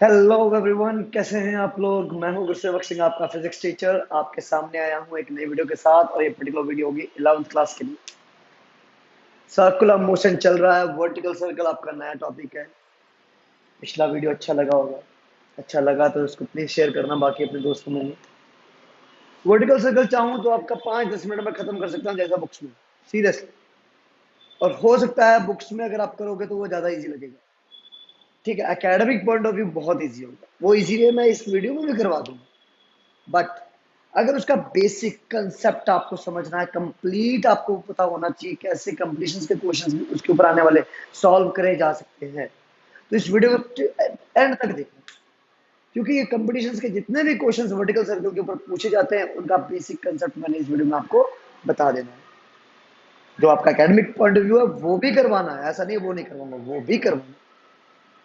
Hello everyone, कैसे हैं आप लोग। मैं हूं गुरसेवक सिंह, आपका फिजिक्स टीचर। आपके सामने आया हूं एक नई वीडियो के साथ, और ये पर्टिकुलर वीडियो होगी 11th क्लास के लिए। सर्कुलर मोशन चल रहा है, वर्टिकल सर्कल आपका नया टॉपिक है। पिछला वीडियो अच्छा लगा होगा, अच्छा लगा तो उसको प्लीज शेयर करना बाकी अपने दोस्तों में। वर्टिकल सर्कल चाहूँ तो आपका 5-10 मिनट में खत्म कर सकता हूँ, जैसा बुक्स में, सीरियसली। और हो सकता है बुक्स में अगर आप करोगे तो वो ज्यादा इजी लगेगा। ठीक है, एकेडमिक पॉइंट ऑफ व्यू बहुत इजी होगा, वो इजीलिए मैं इस वीडियो में भी करवा दूंगा। बट अगर उसका बेसिक कंसेप्ट आपको समझना है, कंप्लीट आपको पता होना चाहिए कैसे कंप्लीशन के क्वेश्चंस उसके ऊपर आने वाले सॉल्व करे जा सकते हैं, तो इस वीडियो को एंड तक देखना। क्योंकि ये कंपटीशन के जितने भी क्वेश्चंस वर्टिकल सर्कल के ऊपर पूछे जाते हैं, उनका बेसिक कंसेप्ट मैंने इस वीडियो में आपको बता देना है। जो आपका एकेडमिक पॉइंट ऑफ व्यू है वो भी करवाना है, ऐसा नहीं वो नहीं करवाऊंगा, वो भी करवाना।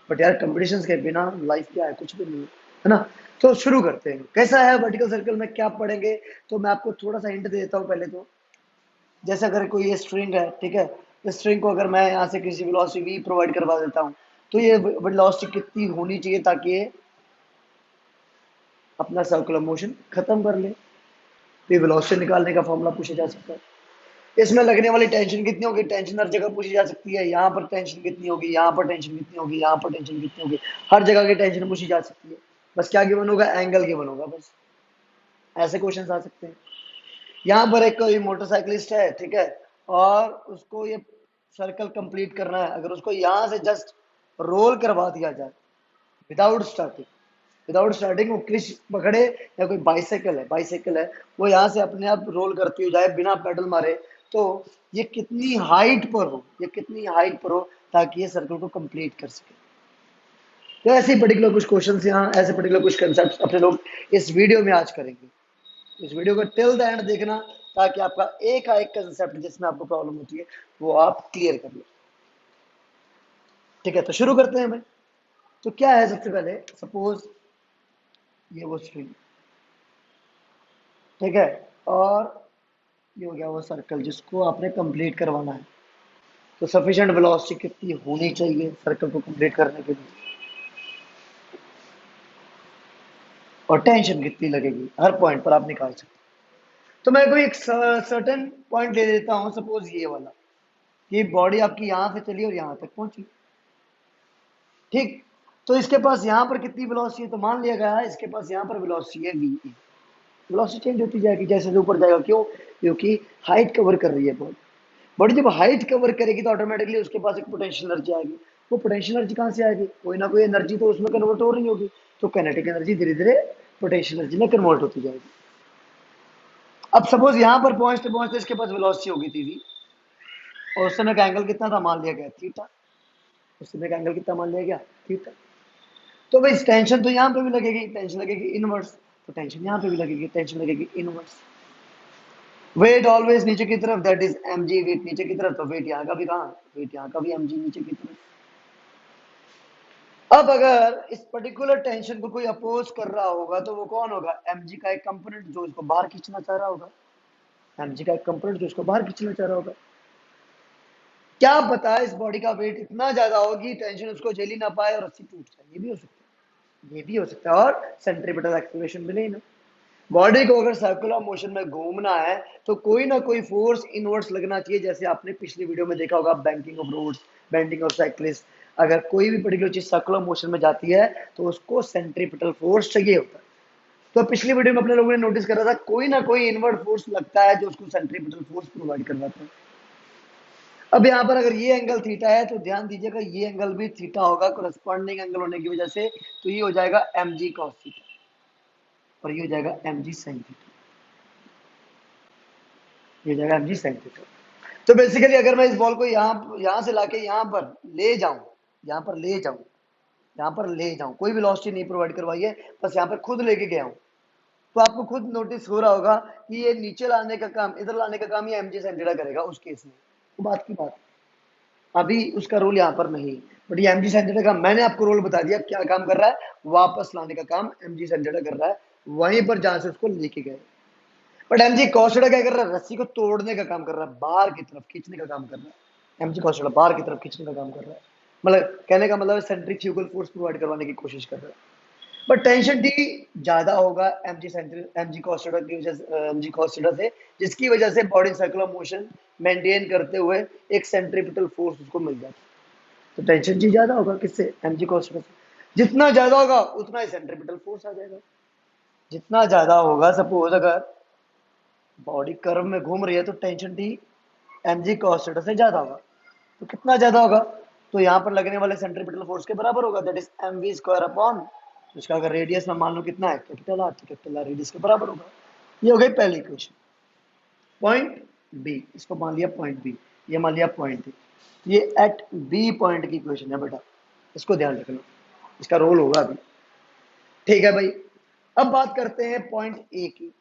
बट यार कंपटीशन के बिना लाइफ क्या है, कुछ भी नहीं है ना। तो शुरू करते हैं, कैसा है वर्टिकल सर्कल में क्या पढ़ेंगे। तो मैं आपको थोड़ा सा हिंट दे देता हूँ पहले तो। जैसे अगर कोई ये स्ट्रिंग है, ठीक है, इस स्ट्रिंग को अगर मैं यहाँ से किसी वेलोसिटी v प्रोवाइड करवा देता हूँ, तो ये वेलोसिटी कितनी होनी चाहिए ताकि ये अपना सर्कुलर मोशन खत्म कर ले। तो ये वेलोसिटी निकालने का फॉर्मूला पूछा जा सकता है। इसमें लगने वाली टेंशन कितनी होगी, टेंशन हर जगह पूछी जा सकती है। यहाँ पर टेंशन कितनी होगी, यहाँ पर टेंशन कितनी होगी, यहाँ पर टेंशन कितनी होगी, हर जगह की टेंशन पूछी जा सकती है। बस क्या गिवन होगा, एंगल गिवन होगा, बस ऐसे क्वेश्चन आ सकते हैं। यहाँ पर एक कोई मोटरसाइकिलिस्ट है, ठीक है, और उसको ये सर्कल कंप्लीट करना है। अगर उसको यहाँ से जस्ट रोल करवा दिया जाए विदाउट स्टार्टिंग, वो क्रिश पकड़े, या कोई बाइसाइकिल है वो यहाँ से अपने आप रोल करती हो जाए बिना पेडल मारे, तो ये कितनी हाइट पर हो, ताकि ये सर्कल को कंप्लीट कर सके। तो ऐसे पर्टिकुलर कुछ क्वेश्चंस यहाँ, ऐसे पर्टिकुलर कुछ कंसेप्ट अपने लोग इस वीडियो में आज करेंगे। इस वीडियो को टिल द एंड देखना, ताकि आपका एक का एक कंसेप्ट जिसमें आपको प्रॉब्लम होती है वो आप क्लियर कर लो। ठीक है, तो शुरू करते हैं भाई। तो क्या है, सबसे पहले सपोज ये वो स्ट्रिंग, ठीक है, और ये हो गया वो सर्कल जिसको आपने कंप्लीट करवाना है। तो सफिशिएंट वेलोसिटी कितनी होनी चाहिए सर्कल को कंप्लीट करने के लिए, और टेंशन कितनी लगेगी, हर पॉइंट पर आप निकाल सकते हैं। तो मैं कोई एक सर्टेन पॉइंट ले लेता हूँ, सपोज ये वाला, कि बॉडी आपकी यहाँ से चली और यहाँ तक पहुंची, ठीक। तो इसके पास यहाँ पर कितनी वेलोसिटी है, तो मान लिया गया है इसके पास यहाँ पर वेलोसिटी है वी। वेलोसिटी चेंज होती जाएगी जैसे जैसे ऊपर जाएगा, क्यों, क्योंकि हाइट कवर कर रही है बॉडी। बॉडी जब हाइट कवर करेगी तो ऑटोमेटिकली उसके पास एक पोटेंशियल एनर्जी आएगी। वो पोटेंशियल एनर्जी कहाँ से आएगी, कोई ना कोई एनर्जी तो उसमें कन्वर्ट हो रही होगी। तो काइनेटिक एनर्जी धीरे धीरे पोटेंशियल एनर्जी में कन्वर्ट होती जाएगी। अब सपोज यहाँ पर पहुंचते पहुंचते इसके पास वेलोसिटी होगी थी वी, और उस समय का एंगल कितना था, मान लिया गया थीटा। उस समय का एंगल कितना मान लिया गया, थीटा। तो भाई टेंशन तो यहाँ पे भी लगेगी, टेंशन लगेगी इनवर्स, तो टेंशन यहाँ पे भी लगेगी, टेंशन लगेगी इनवर्स। वेट ऑलवेज नीचे की तरफ, that is M G, weight नीचे की तरफ, तो वेट यहाँ का भी कहाँ, वेट यहाँ का भी एम जी नीचे की तरफ। अब अगर इस पर्टिकुलर टेंशन को कोई अपोज कर रहा होगा तो वो कौन होगा, एमजी का एक कंपोनेंट जो इसको बाहर खींचना चाह रहा होगा। एमजी का एक कंपोनेंट जो इसको बाहर खींचना चाह रहा होगा। क्या पता इस बॉडी का वेट इतना ज्यादा हो कि टेंशन उसको झेल ही ना पाए और रस्सी टूट जाए, ये भी हो सकता है, ये भी हो सकता है। और सेंट्रीपिटल एक्सीलरेशन मिले ही ना। बॉडी को अगर सर्कुलर मोशन में घूमना है तो कोई ना कोई फोर्स इनवर्स लगना चाहिए, जैसे आपने पिछली वीडियो में देखा होगा, banking of roads, bending of cyclist. अगर कोई भी पर्टिकुलर चीज सर्कुलर मोशन में जाती है तो उसको सेंट्रीपिटल फोर्स चाहिए होता है। तो पिछली वीडियो में अपने लोगों ने नोटिस करा था, कोई ना कोई इनवर्ट फोर्स लगता है जो उसको सेंट्रीपिटल फोर्स प्रोवाइड करवाता है। अब यहाँ पर अगर ये एंगल थीटा है तो ध्यान दीजिएगा, ये एंगल भी थीटा होगा कोरस्पॉन्डिंग एंगल होने की वजह से। तो ये हो जाएगा एम जी कॉस थीटा, और ये हो जाएगा एम जी साइन थीटा, ये हो जाएगा एम जी साइन थीटा। तो बेसिकली अगर मैं इस बॉल को यहाँ से लाके यहाँ पर ले जाऊं, यहाँ पर ले जाऊं, यहाँ पर ले जाऊं, कोई वेलोसिटी नहीं प्रोवाइड करवाई है, बस यहाँ पर खुद लेके गया हूं, तो आपको खुद नोटिस हो रहा होगा कि ये नीचे लाने का काम, इधर लाने का काम ये एम जी साइन थीटा करेगा उस केस में। तो बात की बात, अभी उसका रोल यहाँ पर नहीं, बट ये एमजी सेंटर का मैंने आपको रोल बता दिया, क्या काम कर रहा है, वापस लाने का काम एमजी सेंटर कर रहा है, वहीं पर जहां से उसको लेके गए। बट एमजी कौशड़ा क्या कर रहा है, रस्सी को तोड़ने का काम कर रहा है, बाहर की तरफ खींचने का काम कर रहा है। एमजी कौशड़ा बाहर की तरफ खींचने का काम कर रहा है। मतलब कहने का मतलब सेंट्रीफ्यूगल फोर्स प्रोवाइड करवाने की कोशिश कर रहा है। बट टेंशन टी ज्यादा होगा एमजी cos थीटा की वजह से, एमजी cos थीटा से, जिसकी वजह से बॉडी सर्कुलर मोशन मेंटेन करते हुए एक सेंट्रीपिटल फोर्स उसको मिल जाता है। तो टेंशन जी ज्यादा होगा किससे, एमजी cos थीटा से। जितना ज्यादा होगा उतना ही सेंट्रीपिटल फोर्स आ जाएगा। जितना ज्यादा होगा, सपोज अगर बॉडी कर्व में घूम रही है तो tension T MG cos theta से ज्यादा होगा। तो कितना ज्यादा होगा, तो यहाँ पर लगने वाले सेंट्रीपिटल फोर्स के बराबर होगा, that is M V square upon, इसका अगर रेडियस में मान लो कितना है, कैपिटल आर, तो कैपिटल आर रेडियस के बराबर होगा। ये हो गई पहली इक्वेशन। पॉइंट बी, इसको मान लिया पॉइंट बी, ये मान लिया पॉइंट बी। ये एट बी पॉइंट की इक्वेशन है बेटा, इसको ध्यान रखना, इसका रोल होगा अभी। ठीक है भाई, अब बात करते हैं पॉइंट ए की।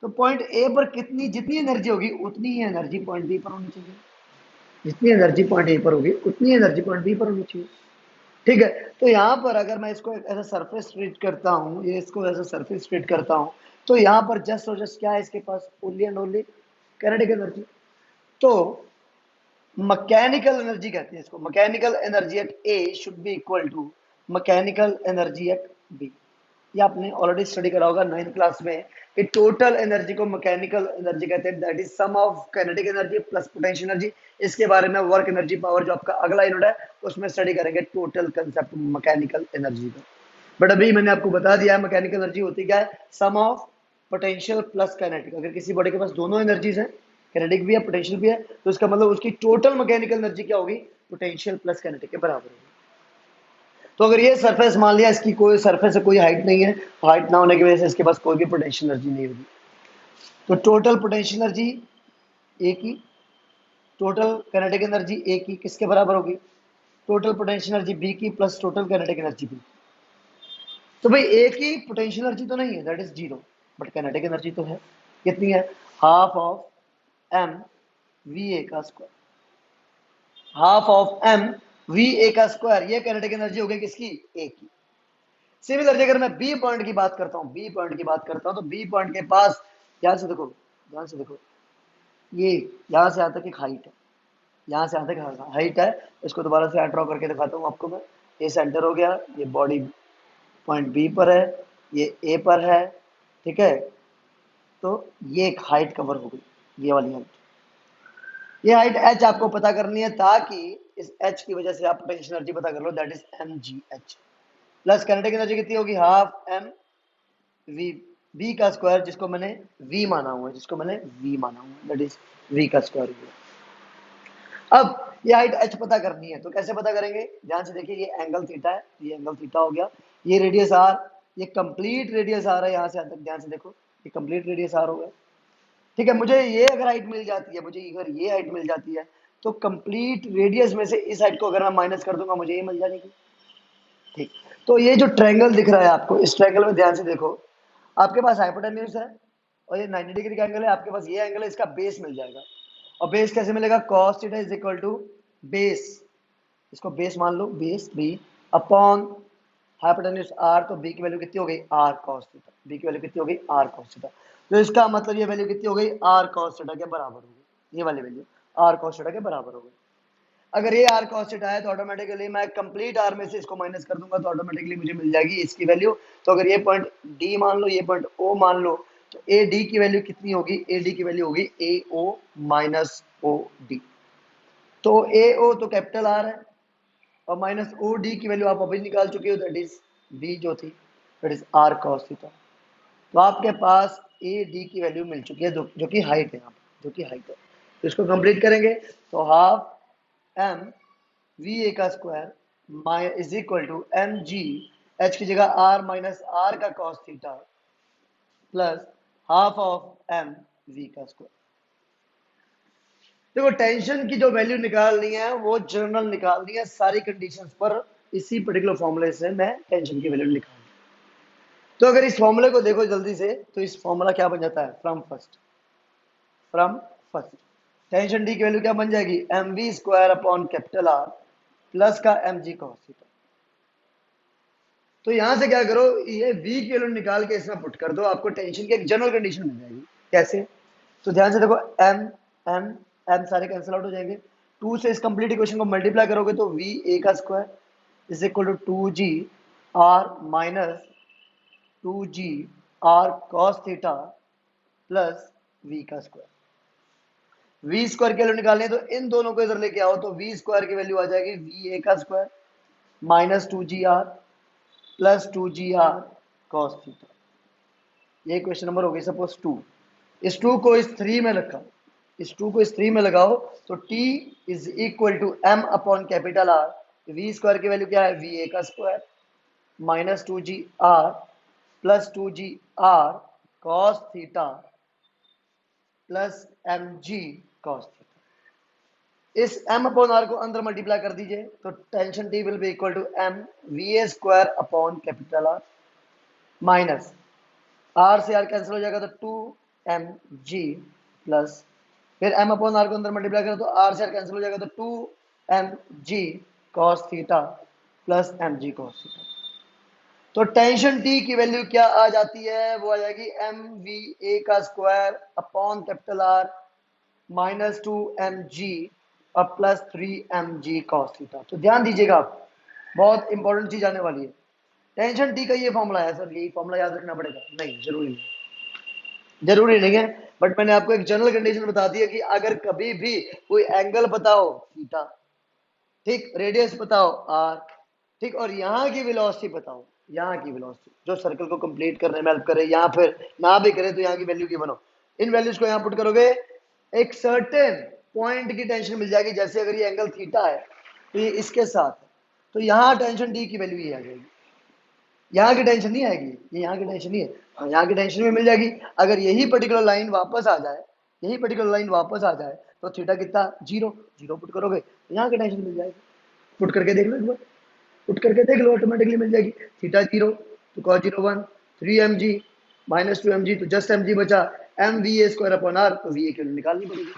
तो पॉइंट ए पर कितनी, जितनी एनर्जी होगी उतनी ही एनर्जी पॉइंट बी पर होनी चाहिए। जितनी एनर्जी पॉइंट ए पर होगी उतनी एनर्जी पॉइंट बी पर होनी चाहिए। ठीक है, तो यहाँ पर अगर मैं इसको ऐसा सरफेस ट्रीट करता हूँ, ये इसको ऐसा सरफेस ट्रीट करता हूँ, तो यहाँ पर जस्ट और जस्ट क्या है इसके पास, only and only kinetic energy. तो मैकेनिकल एनर्जी कहते हैं इसको, mechanical energy at A should be equal to mechanical energy at B. ये आपने ऑलरेडी स्टडी करा होगा 9th क्लास में कि टोटल एनर्जी को मैकेनिकल एनर्जी कहते हैं, that is sum of kinetic energy plus potential energy. इसके बारे में वर्क एनर्जी पावर जो आपका अगला यूनिट है उसमें स्टडी करेंगे टोटल कंसेप्ट मैकेनिकल एनर्जी का। बट अभी मैंने आपको बता दिया मैकेनिकल एनर्जी होती क्या है, सम ऑफ पोटेंशियल प्लस काइनेटिक। अगर किसी बॉडी के पास दोनों एनर्जीज है, काइनेटिक भी है पोटेंशियल भी है, तो इसका मतलब उसकी टोटल मैकेनिकल एनर्जी क्या होगी, पोटेंशियल प्लस काइनेटिक के बराबर होगी। तो अगर ये सरफेस मान लिया इसकी कोई सरफेस से कोई हाइट नहीं है, हाइट ना होने की वजह से इसके पास कोई भी पोटेंशियल एनर्जी नहीं होगी, तो टोटल पोटेंशियल एनर्जी ए की, टोटल काइनेटिक एनर्जी ए की किसके बराबर होगी, टोटल पोटेंशियल एनर्जी बी की plus total kinetic energy B. तो भाई ए की पोटेंशियल एनर्जी तो नहीं है, that is zero, but kinetic energy तो है। कितनी है, half of M V A का square, half of M V A का स्क्वायर, ये काइनेटिक एनर्जी हो गई किसकी, ए की। सिमिलरली अगर मैं बी पॉइंट की बात करता हूँ, बी पॉइंट की बात करता हूँ, तो बी पॉइंट के पास, ध्यान से देखो, ध्यान से देखो, ये यहाँ से यहाँ तक एक हाइट है, यहाँ से यहाँ तक हाइट है। इसको दोबारा से ड्रॉ करके दिखाता हूँ आपको मैं। ये सेंटर हो गया, ये बॉडी पॉइंट बी पर है, ये ए पर है, ठीक है। तो ये एक हाइट कवर हो गई, ये वाली हाइट। ये हाइट एच आपको पता करनी है, ताकि इस एच की वजह से आप पोटेंशियल एनर्जी पता कर लो, that is M G H. Plus kinetic energy कितनी होगी, हाफ एम वी, वी का स्क्वायर, जिसको मैंने वी माना हुआ है, जिसको मैंने वी माना हुआ है, दैट इज वी का स्क्वायर हुआ। अब ये हाइट एच पता करनी है, तो कैसे पता करेंगे, ध्यान से देखिए, ये एंगल थीटा है, ये एंगल थीटा हो गया, ये रेडियस आर, ये कंप्लीट रेडियस आर है यहाँ से यहाँ तक, ध्यान से देखो, ये कंप्लीट रेडियस आर हो गया। ठीक है, मुझे ये अगर हाइट मिल जाती है, मुझे अगर ये हाइट मिल जाती है, तो कंप्लीट रेडियस में से इस हाइट को अगर मैं माइनस कर दूंगा मुझे ये मिल जाएगी। ठीक, तो ये जो ट्रायंगल दिख रहा है आपको, इस ट्रायंगल में ध्यान से देखो, आपके पास हाइपोटेन्यूज है और ये 90 डिग्री का एंगल है, आपके पास ये एंगल है, इसका बेस मिल जाएगा। और बेस कैसे मिलेगा, cos theta is equal to base, इसको बेस मान लो, base B upon hypotenuse R, तो बी की वैल्यू कितनी हो गई, आर cos थीटा, बी की वैल्यू कितनी हो गई, आर cos थीटा। तो इसका मतलब ये वैल्यू कितनी हो गई, आर cos थीटा के बराबर हो गई, ये वाली वैल्यू आर cos थीटा के बराबर हो गई। अगर ये आर cos थीटा है तो ऑटोमेटिकली मैं कंप्लीट आर में से इसको माइनस कर दूंगा, तो ऑटोमेटिकली मुझे मिल जाएगी इसकी वैल्यू। तो अगर ये पॉइंट डी मान लो, ये पॉइंट ओ मान लो, तो ए डी की वैल्यू कितनी होगी, ए डी की वैल्यू होगी ए ओ माइनस ओ डी। तो ए ओ तो कैपिटल आर है, और माइनस ओ डी की वैल्यू आप अभी निकाल चुके हो, दैट इज बी जो थी, that is R cos theta. तो आपके पास ए डी की वैल्यू मिल चुकी है, जो कि हाइट है यहाँ पर, जो कि हाइट है। तो इसको कंप्लीट करेंगे, तो हाफ एम वी ए का square is equal to M G, H की जगह आर माइनस आर का cos theta plus half of M V का स्क्वायर। देखो टेंशन की जो वैल्यू निकालनी है वो जनरल निकालनी है सारी कंडीशंस पर, इसी पर्टिकुलर फॉर्मूले से मैं टेंशन की वैल्यू निकाल। तो अगर इस फॉर्मूले को देखो जल्दी से, तो इस फॉर्मूला क्या बन जाता है, फ्रॉम फर्स्ट टेंशन डी की वैल्यू क्या बन जाएगी, M V square upon capital R plus का एम जी cos थीटा। तो यहां से क्या करो, ये v की वैल्यू निकाल के इसमें पुट कर दो, आपको टेंशन की एक जनरल कंडीशन मिल जाएगी। कैसे, तो ध्यान से देखो, एम एम एम सारे कैंसिल आउट हो जाएंगे, 2 से इस कंप्लीट इक्वेशन को मल्टीप्लाई करोगे तो वी ए का square is equal to 2g R minus 2g R cos theta plus V का स्क्वायर। वी स्क्वायर की वैल्यू निकालनी है तो इन दोनों को इधर लेके आओ तो वी स्क्वायर की वैल्यू आ जाएगी वी ए का square minus 2g R plus 2g R cos theta. ये क्वेश्चन नंबर हो गई सपोज 2। इस 2 को इस 3 में रखा, इस 2 को इस 3 में लगाओ तो t is equal to m upon capital R. V square की वैल्यू क्या है वी ए का square minus 2g R plus 2g R cos theta plus M G cos theta. इस m अपॉन आर को अंदर मल्टीप्लाई कर दीजिए तो tension t will be equal to m V A square upon capital R minus R से R cancel हो जाएगा तो 2mg प्लस फिर m अपॉन आर को अंदर मल्टीप्लाई करें तो आर से आर कैंसिल हो जाएगा तो 2mg cos theta plus mg cos theta. तो टेंशन t की वैल्यू क्या आ जाती है, वो आ जाएगी एम वी ए का square upon capital R minus 2mg और प्लस 3mg cos थीटा। तो ध्यान दीजिएगा आप, बहुत इंपॉर्टेंट चीज आने वाली है। टेंशन टी का ये फॉर्मूला है सर, यही फॉर्मूला याद रखना पड़ेगा? नहीं, जरूरी नहीं, जरूरी नहीं है, बट मैंने आपको एक जनरल कंडीशन बता दी है कि अगर कभी भी कोई एंगल बताओ थीटा, ठीक, रेडियस बताओ आर, ठीक, और यहाँ की वेलोसिटी बताओ, यहाँ की वेलोसिटी जो सर्कल को कंप्लीट करने में हेल्प करे, या फिर ना भी करे तो यहाँ की वैल्यू की बनो, इन वैल्यूज को यहाँ पुट करोगे, एक सर्टेन पॉइंट की टेंशन मिल जाएगी। जैसे अगर ये एंगल थीटा है तो ये इसके साथ, तो यहाँ टेंशन डी की वैल्यू ये आ जाएगी। यहाँ की टेंशन नहीं आएगी, ये यहाँ की टेंशन नहीं है, हाँ यहाँ की टेंशन भी मिल जाएगी। अगर यही पर्टिकुलर लाइन वापस आ जाए, यही पर्टिकुलर लाइन वापस आ जाए तो थीटा कितना, जीरो, जीरो पुट करोगे तो यहाँ की टेंशन मिल जाएगी। पुट करके देख लो एक बार, पुट करके देख लो, ऑटोमेटिकली मिल जाएगी। थीटा जीरो तो cos zero one, 3mg minus 2mg तो जस्ट mg बचा, M V A square upon R, तो वी ए की वैल्यू निकालनी पड़ेगी,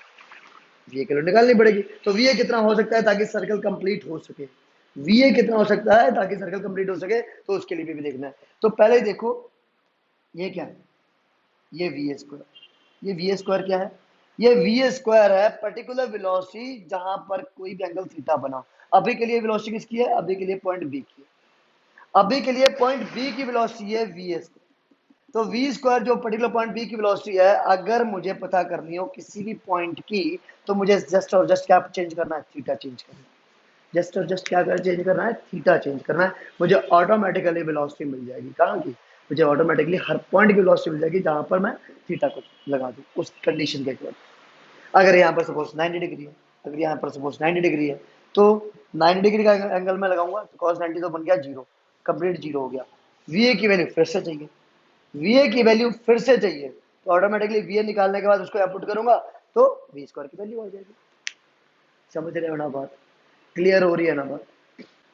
वी ए की वैल्यू निकालनी पड़ेगी। तो वी ए कितना हो सकता है ताकि सर्कल कंप्लीट हो सके, वी ए कितना हो सकता है ताकि सर्कल कंप्लीट हो सके, तो उसके लिए भी देखना है। तो पहले देखो ये क्या है, ये वी ए स्क्वायर, ये वी ए स्क्वायर क्या है, ये वी ए स्क्वायर है पर्टिकुलर वेलोसिटी जहां पर कोई भी एंगल थीटा बना। अभी के लिए वेलोसिटी किसकी है, अभी के लिए पॉइंट बी की है, अभी के लिए पॉइंट बी की वेलोसिटी है वी ए स्क्वायर। तो वी स्क्वायर जो पर्टिकुलर पॉइंट बी की वेलोसिटी है, अगर मुझे पता करनी हो किसी भी पॉइंट की, तो मुझे जस्ट और जस्ट क्या चेंज करना है, थीटा चेंज करना है। जस्ट और जस्ट क्या कर चेंज करना है, थीटा चेंज करना है, मुझे ऑटोमेटिकली वेलोसिटी मिल जाएगी। कहाँ की, मुझे ऑटोमेटिकली हर पॉइंट की वेलोसिटी मिल जाएगी जहां पर मैं थीटा को लगा दूं उस कंडीशन के अकॉर्डिंग। अगर यहाँ पर सपोज 90 डिग्री है, अगर यहाँ पर सपोज 90 डिग्री है तो 90 डिग्री का एंगल में लगाऊंगा तो cos 90 तो बन गया जीरो, कंप्लीट जीरो हो गया। वी ए की वैल्यू फिर से चाहिए, वी ए की वैल्यू फिर से चाहिए, तो ऑटोमेटिकली वी ए निकालने के बाद उसको पुट करूंगा तो वी स्क्वायर की वैल्यू आ जाएगी। समझ रहे हो ना बात, क्लियर हो रही है ना बात?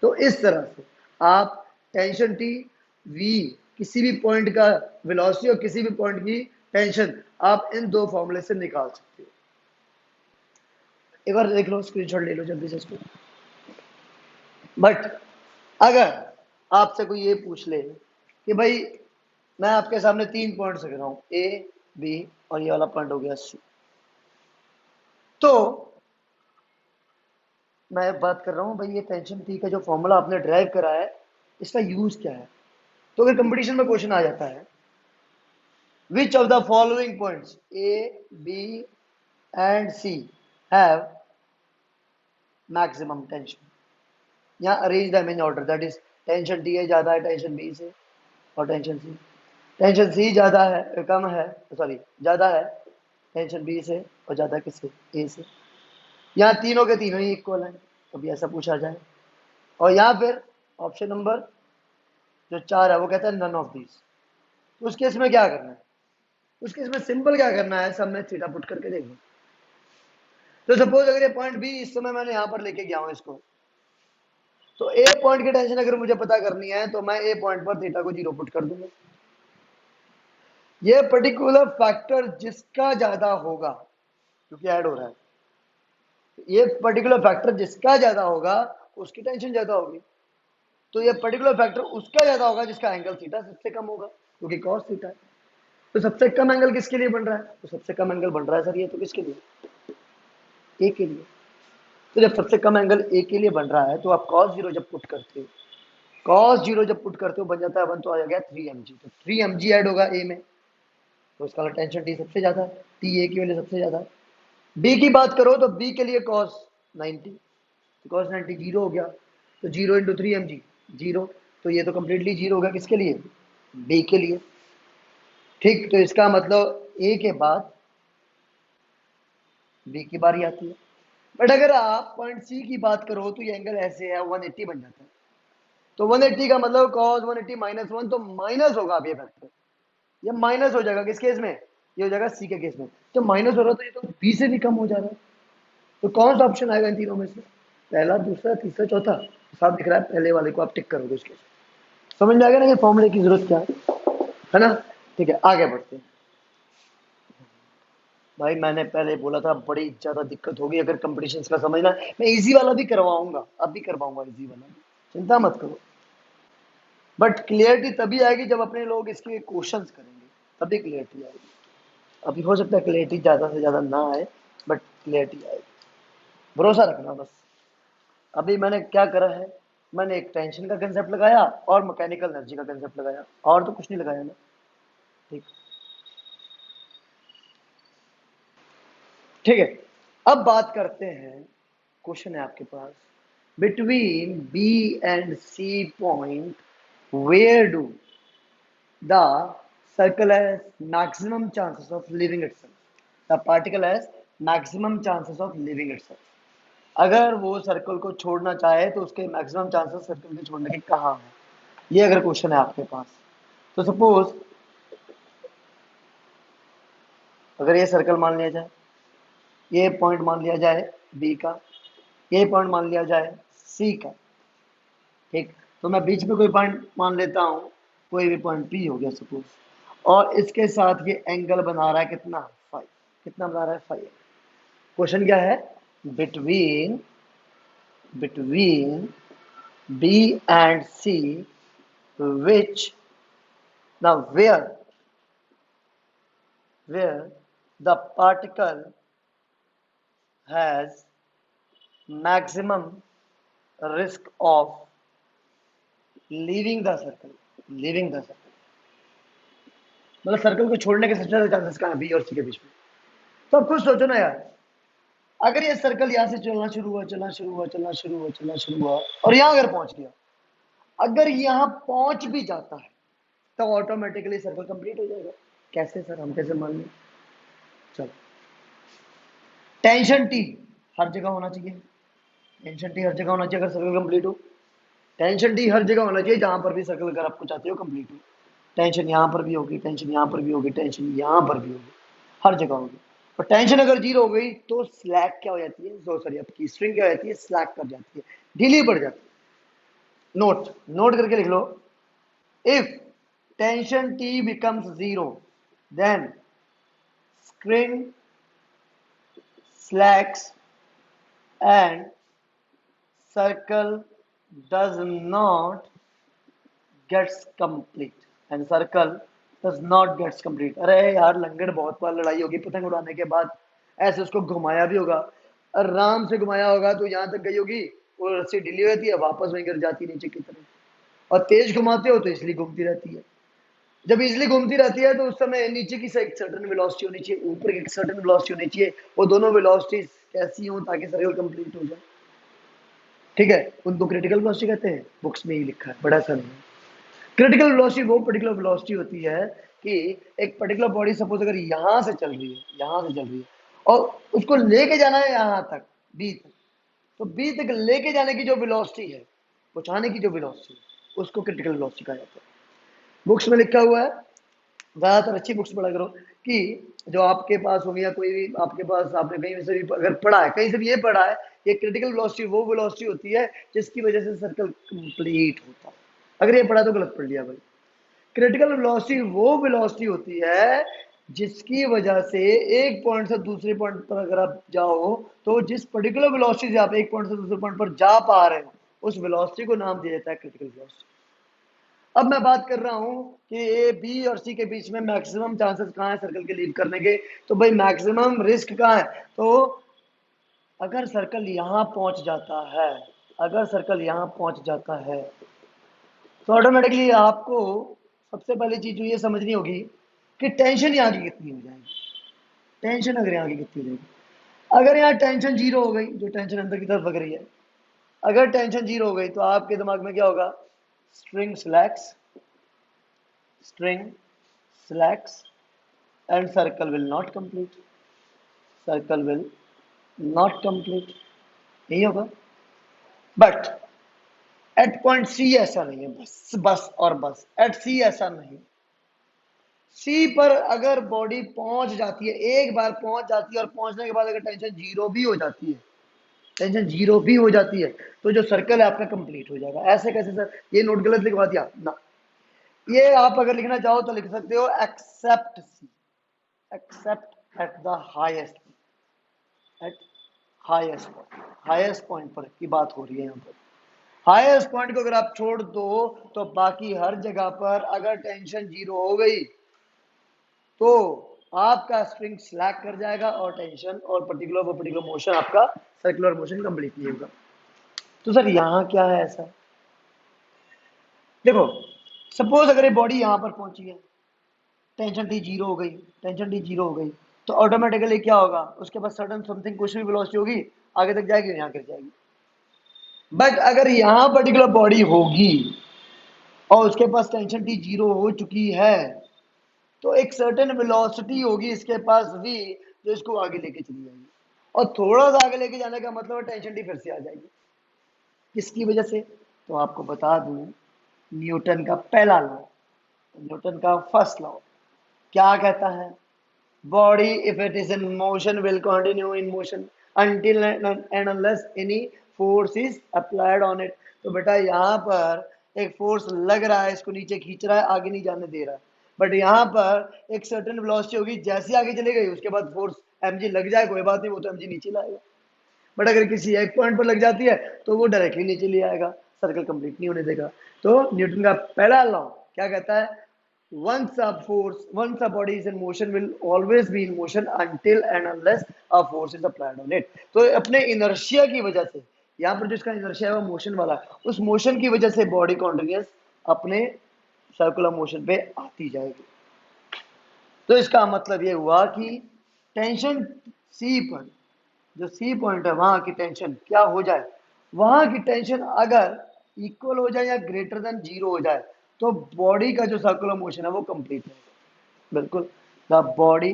तो इस तरह से आप टेंशन टी, वी, किसी भी पॉइंट का वेलोसिटी और किसी भी पॉइंट की टेंशन आप इन दो फॉर्मूले से निकाल सकते हो। एक बार देख लो, स्क्रीनशॉट ले लो जल्दी से इसको। बट अगर आपसे कोई ये पूछ ले कि भाई मैं आपके सामने 3 पॉइंट्स रख रहा हूं, ए, बी और ये वाला पॉइंट हो गया सी, तो मैं बात कर रहा हूं भाई ये टेंशन टी का जो फॉर्मूला आपने ड्राइव करा है, इसका यूज क्या है। तो अगर कंपटीशन में क्वेश्चन आ जाता है, which of the following points A, B and C have maximum tension, यहाँ arrange the in order, that is tension T है ज्यादा है टेंशन बी से, और टेंशन सी, टेंशन सी ज्यादा है, कम है, सॉरी ज्यादा है टेंशन बी से, और ज्यादा किससे, ए से। यहाँ तीनों के तीनों ही इक्वल हैं, कभी ऐसा पूछा जाए। और यहाँ फिर ऑप्शन नंबर जो 4 है वो कहता है नन ऑफ दीज। तो उस केस में क्या करना है, उस केस में सिंपल क्या करना है, सब में थीटा पुट करके देखो। तो सपोज अगर ये पॉइंट बी इस समय मैंने यहाँ पर लेके गया हूँ इसको, तो ए पॉइंट की टेंशन अगर मुझे पता करनी है तो मैं ए पॉइंट पर थीटा को जीरो पुट कर दूंगा। ये पर्टिकुलर फैक्टर जिसका ज्यादा होगा, क्योंकि ऐड हो रहा है, ये पर्टिकुलर फैक्टर जिसका ज्यादा होगा उसकी टेंशन ज्यादा होगी। तो ये पर्टिकुलर फैक्टर उसका ज्यादा होगा जिसका एंगल थीटा सबसे कम होगा, क्योंकि कॉस थीटा है। तो सबसे कम एंगल किसके लिए बन रहा है, तो सबसे कम एंगल बन रहा है सर ये तो किसके लिए, ए के लिए। तो जब सबसे कम एंगल ए के लिए बन रहा है तो आप cos जीरो जब पुट करते हो, cos जीरो जब पुट करते हो बन जाता है 1, तो आ गया 3mg। तो 3mg ऐड होगा ए में, तो इसका टेंशन टी सबसे ज्यादा है, टी ए की वैल्यू सबसे ज्यादा है। बी की बात करो तो बी के लिए cos 90, तो cos 90 जीरो हो गया, तो जीरो इंटू 3mg जीरो, तो ये तो कंप्लीटली जीरो हो गया किसके लिए, बी के लिए। ठीक, तो इसका मतलब ए के बाद बी की बारी आती है। बट अगर आप पॉइंट सी की बात करो तो ये एंगल ऐसे है 180 बन जाता है, तो 180 का मतलब cos 180 -1, तो माइनस होगा अब ये फैक्टर, ये माइनस हो जाएगा किस केस में, ये हो जाएगा सी के केस में। तो माइनस हो रहा है तो ये तो बी से भी कम हो जा रहा है, तो कौन सा ऑप्शन आएगा इन तीनों में से, पहला, दूसरा, तीसरा, चौथा। साफ दिख रहा है पहले वाले को आप टिक करोगे उसके, समझ में आ गया ना ये फॉर्मूले की जरूरत क्या है ना। ठीक है, आगे बढ़ते हैं। भाई मैंने पहले बोला था बड़ी ज्यादा दिक्कत होगी अगर कंपटीशन का समझना, मैं इजी वाला भी करवाऊंगा, अब भी करवाऊंगा इजी वाला भी, चिंता मत करो। बट क्लियरिटी तभी आएगी जब अपने लोग इसके क्वेश्चंस करेंगे, तभी क्लियरिटी आएगी। अभी हो सकता है क्लियरिटी ज्यादा से ज्यादा ना आए, बट क्लियरिटी आएगी, भरोसा रखना बस। अभी मैंने क्या करा है, मैंने एक टेंशन का कंसेप्ट लगाया और मैकेनिकल एनर्जी का कंसेप्ट लगाया, और तो कुछ नहीं लगाया ना। ठीक, ठीक है। अब बात करते हैं, क्वेश्चन है आपके पास, between B and C point where do the circle has maximum chances of leaving itself, the particle has maximum chances of leaving itself. अगर वो सर्कल को छोड़ना चाहे तो उसके मैक्सिमम चांसेस सर्कल के छोड़ने के कहाँ है, ये अगर क्वेश्चन है आपके पास, तो सपोज अगर ये सर्कल मान लिया जाए, ये पॉइंट मान लिया जाए बी का, ये पॉइंट मान लिया जाए सी का, ठीक, तो मैं बीच में कोई पॉइंट मान लेता हूँ, कोई भी पॉइंट पी हो गया सपोज, और इसके साथ ये एंगल बना रहा है कितना, 5, कितना बना रहा है 5। क्वेश्चन क्या है, between between B and C which, now where the particle has maximum risk of leaving the circle, मतलब सर्कल को छोड़ने के सबसे ज्यादा चांसेस कहाँ है, बी और सी के बीच में। तो अब खुद सोचो ना यार, अगर ये सर्कल यहाँ से चलना शुरू हुआ, और यहाँ अगर पहुंच गया, अगर यहाँ पहुंच भी जाता है तो ऑटोमेटिकली सर्कल कंप्लीट हो जाएगा। कैसे सर, हम कैसे मान लें, चलो, टेंशन टी हर जगह होना चाहिए, टेंशन टी हर जगह होना चाहिए अगर सर्कल कंप्लीट हो, टेंशन टी हर जगह होना चाहिए जहां पर भी सर्कल अगर आपको चाहते हो कंप्लीट हो। टेंशन यहाँ पर भी होगी, टेंशन यहाँ पर भी होगी, टेंशन यहाँ पर भी होगी, हर जगह होगी। और टेंशन अगर जीरो हो गई तो स्लैक क्या हो जाती है, सॉरी आपकी स्ट्रिंग क्या हो जाती है, स्लैक कर जाती है, ढीली पड़ जाती है। नोट नोट करके लिख लो, if tension T becomes zero then string slacks and circle does not gets complete, and circle does not gets complete। अरे यार लंगड़, बहुत बार लड़ाई होगी पतंग उड़ाने के बाद, ऐसे उसको घुमाया भी होगा, आराम से घुमाया होगा तो यहाँ तक गई होगी, वो रस्सी ढीली हो जाती है, वापस वहीं गिर जाती है नीचे की तरफ। और तेज घुमाते हो तो इसलिए घूमती रहती है, जब इजिली घूमती रहती है तो उस समय नीचे की एक सर्टेन वेलोसिटी होनी चाहिए, ऊपर की एक सर्टेन वेलोसिटी होनी चाहिए, वो दोनों वेलोसिटीज कैसी हो ताकि सर्कल कंप्लीट हो जाए। ठीक है, उनको क्रिटिकल वेलोसिटी कहते हैं, बुक्स में ही लिखा है, बड़ा सा नहीं है। क्रिटिकल वेलोसिटी वो पर्टिकुलर वेलोसिटी होती है कि एक पर्टिकुलर बॉडी सपोज अगर यहां से चल रही है, यहां से चल रही है, और उसको लेके जाना है यहां तक, बी तक, तो बी तक लेके जाने की जो वेलोसिटी है, पहुंचाने की जो वेलोसिटी है, उसको क्रिटिकल वेलोसिटी कहा जाता है। बुक्स में लिखा हुआ है, ज्यादातर अच्छी बुक्स पढ़ा करो, कि जो आपके पास होगी या कोई भी आपके पास, आपने कहीं से भी अगर पढ़ा है, कहीं से भी ये पढ़ा है, ये क्रिटिकल वेलोसिटी वो वेलोसिटी होती है जिसकी वजह से सर्कल कंप्लीट होता है। अगर ये पढ़ा तो गलत पढ़ लिया भाई। क्रिटिकल वेलोसिटी वो वेलोसिटी होती है जिसकी वजह से एक पॉइंट से दूसरे पॉइंट पर अगर आप जाओ, तो जिस पर्टिकुलर वेलोसिटी से आप एक पॉइंट से दूसरे पॉइंट पर जा पा रहे हो, उस वेलोसिटी को नाम दिया जाता है क्रिटिकल वेलोसिटी। अब मैं बात कर रहा हूं कि ए बी और सी के बीच में मैक्सिमम चांसेस कहां है सर्कल के लीव करने के, तो भाई मैक्सिमम रिस्क कहां है, तो अगर सर्कल यहाँ पहुंच जाता है, अगर सर्कल यहाँ पहुंच जाता है तो ऑटोमेटिकली आपको सबसे पहली चीज जो ये समझनी होगी कि टेंशन यहाँ की कितनी हो जाएगी। टेंशन अगर यहाँ की कितनी हो जाएगी, अगर यहाँ टेंशन जीरो हो गई, जो टेंशन अंदर की तरफ लग रही है, अगर टेंशन जीरो हो गई तो आपके दिमाग में क्या होगा, string slacks, string slacks and circle will not complete, circle will not complete, यही होगा। बट एट पॉइंट सी ऐसा नहीं है, बस बस और बस एट सी ऐसा नहीं। सी पर अगर बॉडी पहुंच जाती है, एक बार पहुंच जाती है और पहुंचने के बाद अगर टेंशन जीरो भी हो जाती है, टेंशन जीरो भी हो जाती है, तो जो सर्कल है आपका कंप्लीट हो जाएगा। ऐसे कैसे सर, ये नोट गलत लिखवा दिया ना, ये आप अगर लिखना चाहो तो लिख सकते हो except C, except at the highest, at highest, highest point पर की बात हो रही है यहाँ पर। हाईएस्ट पॉइंट को अगर आप छोड़ दो तो बाकी हर जगह पर अगर टेंशन जीरो हो गई तो आपका स्ट्रिंग स्लैक कर जाएगा और टेंशन और पर्टिकुलर मोशन आपका सर्कुलर मोशन कंप्लीट नहीं होगा। तो सर यहाँ क्या है ऐसा, देखो सपोज अगर ये बॉडी यहाँ पर पहुंची है, टेंशन टी जीरो हो गई, टेंशन टी जीरो हो गई, तो ऑटोमेटिकली क्या होगा, उसके पास सडन समथिंग कुछ भी वेलोसिटी होगी, आगे तक जाएगी, यहाँ गिर जाएगी। बट अगर यहाँ पर्टिकुलर बॉडी होगी और उसके पास टेंशन टी जीरो हो चुकी है, तो एक सर्टेन वेलोसिटी होगी इसके पास भी जो इसको आगे लेके चली जाएगी, और थोड़ा सा आगे लेके जाने का मतलब टेंशन टी फिर से आ जाएगी। किसकी वजह से, तो आपको बता दूं, न्यूटन का पहला लॉ, न्यूटन का फर्स्ट लॉ क्या कहता है, body if it is in motion will continue in motion until and unless any force is applied on it। तो बेटा यहाँ पर एक फोर्स लग रहा है, इसको नीचे खींच रहा है, आगे नहीं जाने दे रहा, बट यहाँ पर एक सर्टेन वेलोसिटी होगी, जैसे आगे चले गई उसके बाद फोर्स mg लग जाए, कोई बात नहीं, वो तो mg नीचे लाएगा। बट अगर किसी एक पॉइंट पर लग जाती है तो वो डायरेक्टली नीचे ले आएगा, सर्कल कंप्लीट नहीं होने देगा। तो न्यूटन का पहला लॉ क्या कहता है, once a body is in motion will always be in motion until and unless a force is applied on it। तो अपने इनर्शिया की वजह से, यहाँ पर जो इसका इनर्शिया है वो मोशन वाला, उस मोशन की वजह से बॉडी कॉन्टिन्यूअस अपने सर्कुलर मोशन पे आती जाएगी। तो इसका मतलब ये हुआ कि टेंशन सी पर, जो सी पॉइंट है वहां की टेंशन क्या हो जाए, वहां की टेंशन अगर इक्वल हो जाए या ग्रेटर देन जीरो हो जाए तो बॉडी का जो सर्कुलर मोशन है वो कंप्लीट है। बिल्कुल, the body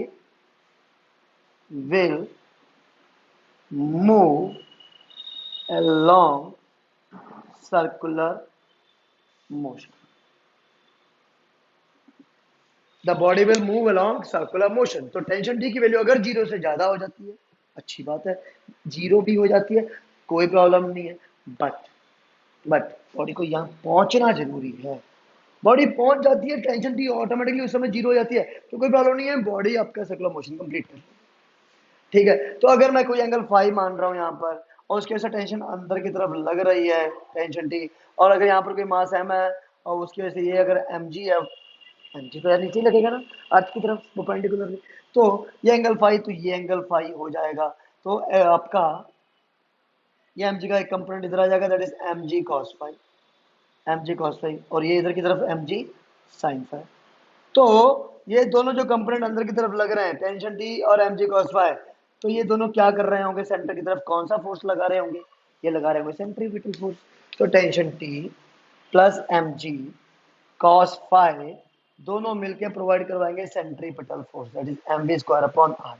will move along circular motion, the body will move along circular motion. तो टेंशन टी की वैल्यू अगर जीरो से ज्यादा हो जाती है, अच्छी बात है, जीरो भी हो जाती है कोई प्रॉब्लम नहीं है, बट बॉडी को यहाँ पहुंचना जरूरी है। बॉडी पहुंच जाती है, टेंशन टी ऑटोमेटिकली उस समय जीरो हो जाती है, तो कोई प्रॉब्लम नहीं है, बॉडी आपका सर्कुलर मोशन कंप्लीट कर, ठीक है। तो अगर मैं कोई एंगल फाइव मान रहा हूँ यहाँ पर और उसकी वजह से टेंशन अंदर की तरफ लग रही है, टेंशन टी, और अगर यहाँ पर कोई मास एम है और उसकी वजह से ये अगर एम जी है, एम जी तो यार नीचे लगेगा ना अर्थ की तरफ परपेंडिकुलरली, तो ये एंगल फाइव, तो ये एंगल फाइव हो जाएगा। तो आपका ये एम जी का एक कंपोनेंट इधर आ जाएगा, that is M G cos five, M G cos five, और ये इधर की तरफ एम जी साइन फाइव। तो ये दोनों जो कंपोनेंट अंदर की तरफ लग रहे हैं, टेंशन टी और एम जी कॉस फाइव, तो ये दोनों क्या कर रहे होंगे, सेंटर की तरफ कौन सा फोर्स लगा रहे होंगे, ये लगा रहे होंगे सेंट्रीपिटल फोर्स। तो tension T plus M G cos five दोनों मिलकर प्रोवाइड करवाएंगे centripetal force, that is M V square upon R.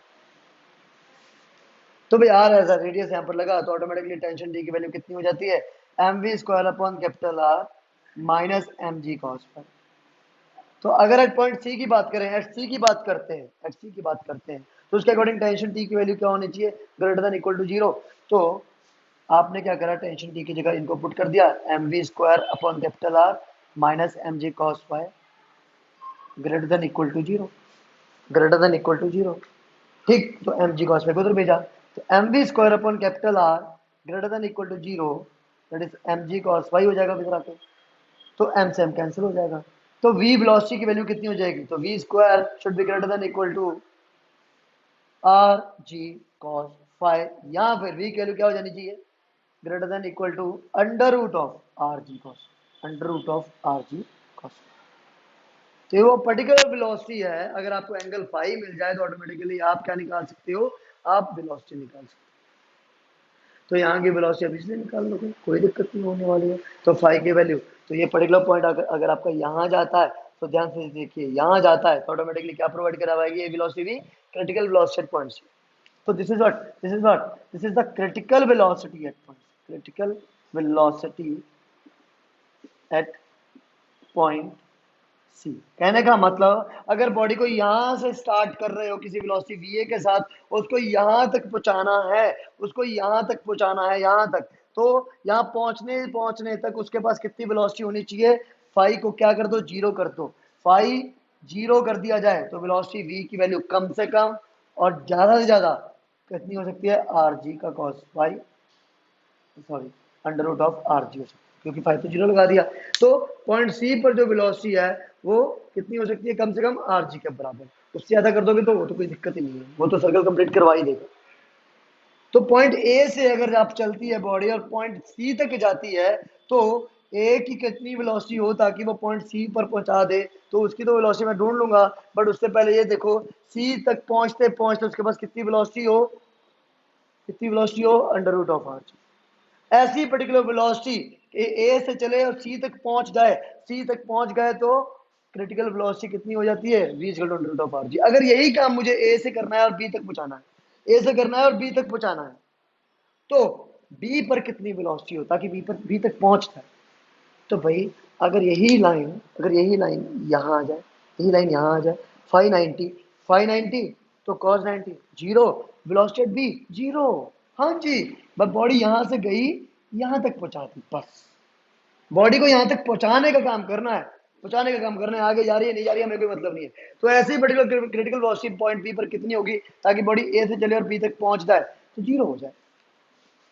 तो भाई आर ऐसा रेडियस यहाँ पर लगा तो ऑटोमेटिकली टेंशन टी की वैल्यू कितनी हो जाती है, M V square upon capital R minus M G cos five. तो अगर एट पॉइंट सी की बात करें, एट सी की बात करते हैं, एट सी की बात करते हैं, तो उसके अकॉर्डिंग टेंशन टी की वैल्यू क्या होनी चाहिए, greater than equal to zero. तो आपने क्या करा, टेंशन टी की जगह इनको पुट कर दिया, M V square upon capital R minus M G cos five greater than equal to zero, greater than equal to zero, ठीक। तो एम जी कॉस फाइव को उधर भेजा, तो M V square upon capital R greater than equal to zero, that is M G cos five हो जाएगा इधर आके, तो एम से एम कैंसिल हो जाएगा। तो v वेलोसिटी की वैल्यू कितनी हो जाएगी, तो v square should be greater than equal to R G cos five, यहाँ पर v की वैल्यू क्या हो जानी चाहिए, greater than equal to under root of R G cos, under root of R G cos. तो ये वो पर्टिकुलर वेलोसिटी है, अगर आपको एंगल फाई मिल जाए तो ऑटोमेटिकली आप क्या निकाल सकते हो, आप वेलोसिटी निकाल सकते हो। तो यहाँ की वेलोसिटी अब इसलिए निकाल लोगे, कोई दिक्कत नहीं होने वाली है। तो फाई की वैल्यू, तो ये पर्टिकुलर पॉइंट अगर आपका यहाँ जाता है तो ध्यान से देखिए, यहाँ जाता है तो ऑटोमेटिकली क्या प्रोवाइड करा पाएगी ये वेलोसिटी भी, critical velocity at point. So this is the critical velocity at point, critical velocity at point C। कहने का मतलब अगर बॉडी को यहां से स्टार्ट कर रहे हो किसी वेलोसिटी va के साथ, उसको यहां तक पहुंचाना है, उसको यहां तक पहुंचाना है, यहां तक, तो यहां पहुंचने पहुंचने तक उसके पास कितनी वेलोसिटी होनी चाहिए, फाई को क्या कर दो, जीरो कर दो। फाई जीरो कर दिया जाए तो वेलोसिटी v की वैल्यू कम से कम और ज्यादा से ज्यादा कितनी हो सकती है, आर जी का cos phi, sorry under root of R G हो सकती है, क्योंकि फाइव तो जीरो लगा दिया। तो पॉइंट सी पर जो वेलोसिटी है वो कितनी हो सकती है, कम से कम आर जी के बराबर। उससे ज्यादा कर दोगे तो वो तो कोई दिक्कत ही नहीं है, वो तो सर्कल कंप्लीट करवा ही देगा। तो पॉइंट ए से अगर आप चलती है बॉडी और पॉइंट सी तक जाती है, तो ए की कितनी वेलोसिटी हो ताकि वो पॉइंट सी पर पहुंचा दे, तो उसकी तो वेलोसिटी मैं ढूंढ लूंगा। बट उससे पहले ये देखो, सी तक पहुंचते पहुंचते उसके पास कितनी वेलोसिटी हो, कितनी वेलोसिटी हो, अंडर रूट ऑफ आर। ऐसी पर्टिकुलर वेलोसिटी ए से चले और सी तक पहुंच जाए, सी तक पहुंच गए तो क्रिटिकल वेलोसिटी कितनी हो जाती है, v equal to under root of R G. अगर यही काम मुझे ए से करना है और बी तक पहुंचाना है, ए से करना है और बी तक पहुंचाना है, तो बी पर कितनी वेलोसिटी हो ताकि बी पर बी तक पहुंच जाए। तो भाई अगर यही लाइन यहाँ आ जाए, यही लाइन यहाँ आ जाए, 590, 590 तो cos 90 zero, velocity at B zero. हाँ जी, बस बॉडी यहाँ से गई, यहाँ तक पहुंचा दी, बस बॉडी को यहाँ तक पहुंचाने का काम करना है, पहुंचाने का काम करना है, आगे जा रही है नहीं जा रही है हमें कोई मतलब नहीं है। तो ऐसे ही particular critical velocity point B पर कितनी होगी ताकि बॉडी ए से चले और बी तक पहुंच जाए, तो जीरो हो जाए।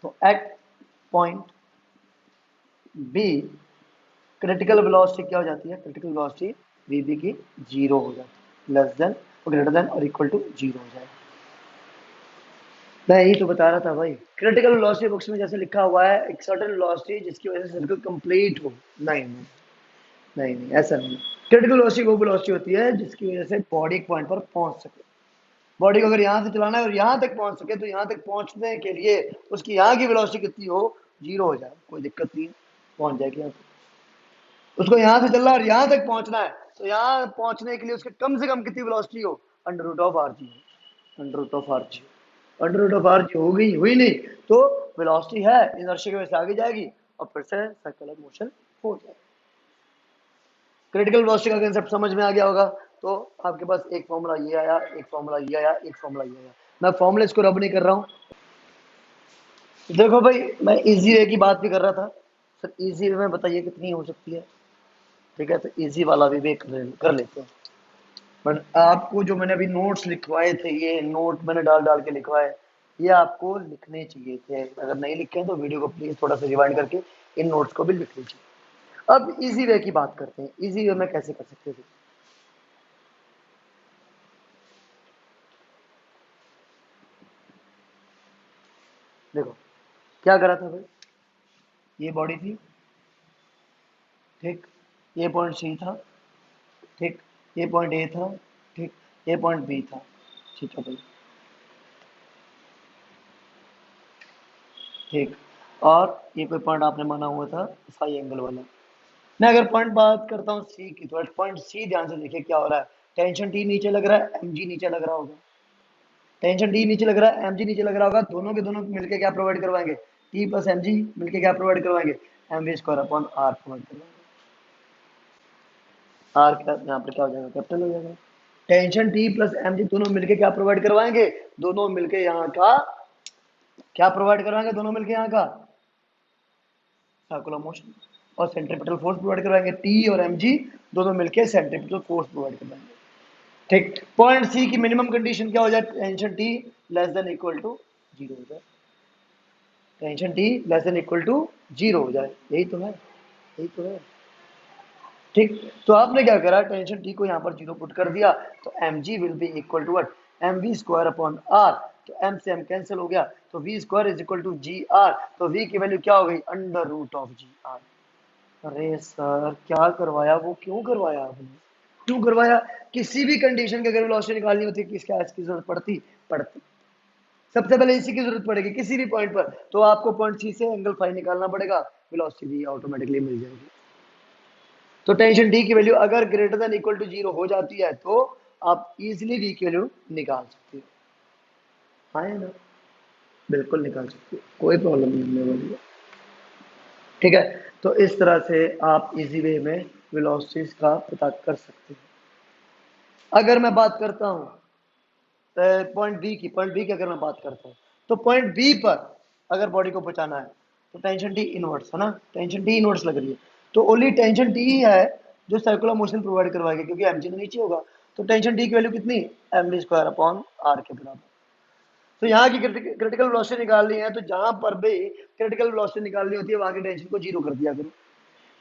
तो at point B critical velocity क्या हो जाती है, क्रिटिकल वेलोसिटी वीबी की जीरो हो जाती है, लेस देन और ग्रेटर देन और इक्वल टू जीरो हो जाए। मैं यही तो बता रहा था भाई, क्रिटिकल वेलोसिटी बुक्स में जैसे लिखा हुआ है एक सर्टेन वेलोसिटी जिसकी वजह से सर्कल कंप्लीट हो, नहीं नहीं नहीं नहीं ऐसा नहीं। क्रिटिकल वेलोसिटी वो वेलोसिटी होती है जिसकी वजह से बॉडी एक पॉइंट पर पहुंच सके। बॉडी को अगर यहाँ से चलाना है और यहाँ तक पहुंच सके, तो यहाँ तक पहुंचने के लिए उसकी यहाँ की वेलोसिटी कितनी हो, जीरो हो जाए, कोई दिक्कत नहीं, पहुंच जाएगी यहाँ तक। उसको यहाँ से चलना है और यहाँ तक पहुंचना है, तो यहाँ पहुंचने के लिए उसके कम से कम कितनी वेलोसिटी हो, under root of R G, under root of R G, under root of R G हो गई, हुई नहीं तो वेलोसिटी है इनर्शिया की वजह से आगे जाएगी और फिर से सर्कुलर मोशन हो जाएगा। क्रिटिकल वेलोसिटी का कंसेप्ट समझ में आ गया होगा। तो आपके पास एक फॉर्मूला ये आया, एक फॉर्मूला ये आया, एक फॉर्मूला ये आया। मैं फॉर्मूले इसको रब नहीं कर रहा हूँ। देखो भाई, मैं इजी वे की बात भी कर रहा था सर, इजी वे में बताइए कितनी हो सकती है, ठीक है, तो इजी वाला भी कर लेते हैं। बट आपको जो मैंने अभी नोट्स लिखवाए थे, ये नोट मैंने डाल डाल के लिखवाए, ये आपको लिखने चाहिए थे। अगर नहीं लिखे हैं तो वीडियो को प्लीज थोड़ा सा रिवाइंड करके इन नोट्स को भी लिख लीजिए। अब इजी वे की बात करते हैं, इजी वे में कैसे कर सकते थे। देखो क्या करा था भाई, ये बॉडी थी, ठीक, ये पॉइंट सी था, ठीक, ये पॉइंट ए था, ठीक, ये पॉइंट बी था, ठीक है भाई, ठीक। और ये कोई पॉइंट आपने माना हुआ था फाई एंगल वाला। मैं अगर पॉइंट बात करता हूँ सी की, तो पॉइंट सी ध्यान से देखिए क्या हो रहा है, टेंशन टी नीचे लग रहा है, एम जी नीचे लग रहा होगा, टेंशन टी नीचे लग रहा है, एम जी नीचे लग रहा होगा, दोनों के दोनों मिलकर क्या प्रोवाइड करवाएंगे, टी प्लस एम जी मिलकर क्या प्रोवाइड करवाएंगे, M V square upon R provide करवाएंगे। आर क्या यहाँ पर क्या हो जाएगा, कैपिटल हो जाएगा। Tension T plus M G दोनों मिलकर क्या प्रोवाइड करवाएंगे, दोनों मिलकर यहाँ का क्या प्रोवाइड करवाएंगे, दोनों मिलकर यहाँ का सर्कुलर मोशन और सेंट्रीपिटल फोर्स प्रोवाइड करवाएंगे। टी और एम जी दोनों मिलकर सेंट्रीपिटल फोर्स प्रोवाइड करवाएंगे, ठीक। पॉइंट सी की मिनिमम कंडीशन क्या हो जाए, tension T less than equal to zero हो जाए, tension T less than equal to zero हो जाए, यही तो है, यही तो है, ठीक। तो आपने क्या करा, टेंशन टी को यहाँ पर जीरो पुट कर दिया, तो M G will be equal to what, M V square upon R. तो m से m कैंसिल हो गया, तो v square is equal to G R. तो v की वैल्यू क्या हो गई, under root of G R. अरे सर क्या करवाया, वो क्यों करवाया आपने, क्यों करवाया? किसी भी कंडीशन के अगर वेलोसिटी निकालनी होती है किसका इसकी जरूरत पड़ती सबसे पहले इसी की जरूरत पड़ेगी किसी भी पॉइंट पर, तो आपको पॉइंट सी से एंगल फाई निकालना पड़ेगा, वेलोसिटी भी ऑटोमेटिकली मिल जाएगी। तो टेंशन डी की वैल्यू अगर greater than equal to zero हो जाती है तो आप इजीली वी की वैल्यू निकाल सकते हो, हाँ है ना, बिल्कुल निकाल सकते हो, कोई प्रॉब्लम नहीं होने वाली है। ठीक है, तो इस तरह से आप इजी वे में वेलोसिटीज का पता कर सकते हैं। अगर मैं बात करता हूं पॉइंट बी की अगर मैं बात करता हूं, तो पॉइंट बी पर अगर बॉडी को पहुंचाना है तो टेंशन टी इनवर्स है ना, टेंशन टी इनवर्स लग रही है, तो ओनली टेंशन टी ही है जो सर्कुलर मोशन प्रोवाइड करवाएगी, क्योंकि एमजी तो नीचे होगा। तो टेंशन टी की वैल्यू कितनी, M D square upon R के बराबर। तो यहाँ की क्रिटिकल वेलोसिटी निकालनी है, तो जहां पर भी क्रिटिकल वेलोसिटी निकालनी होती है वहां की टेंशन को जीरो कर दिया करो,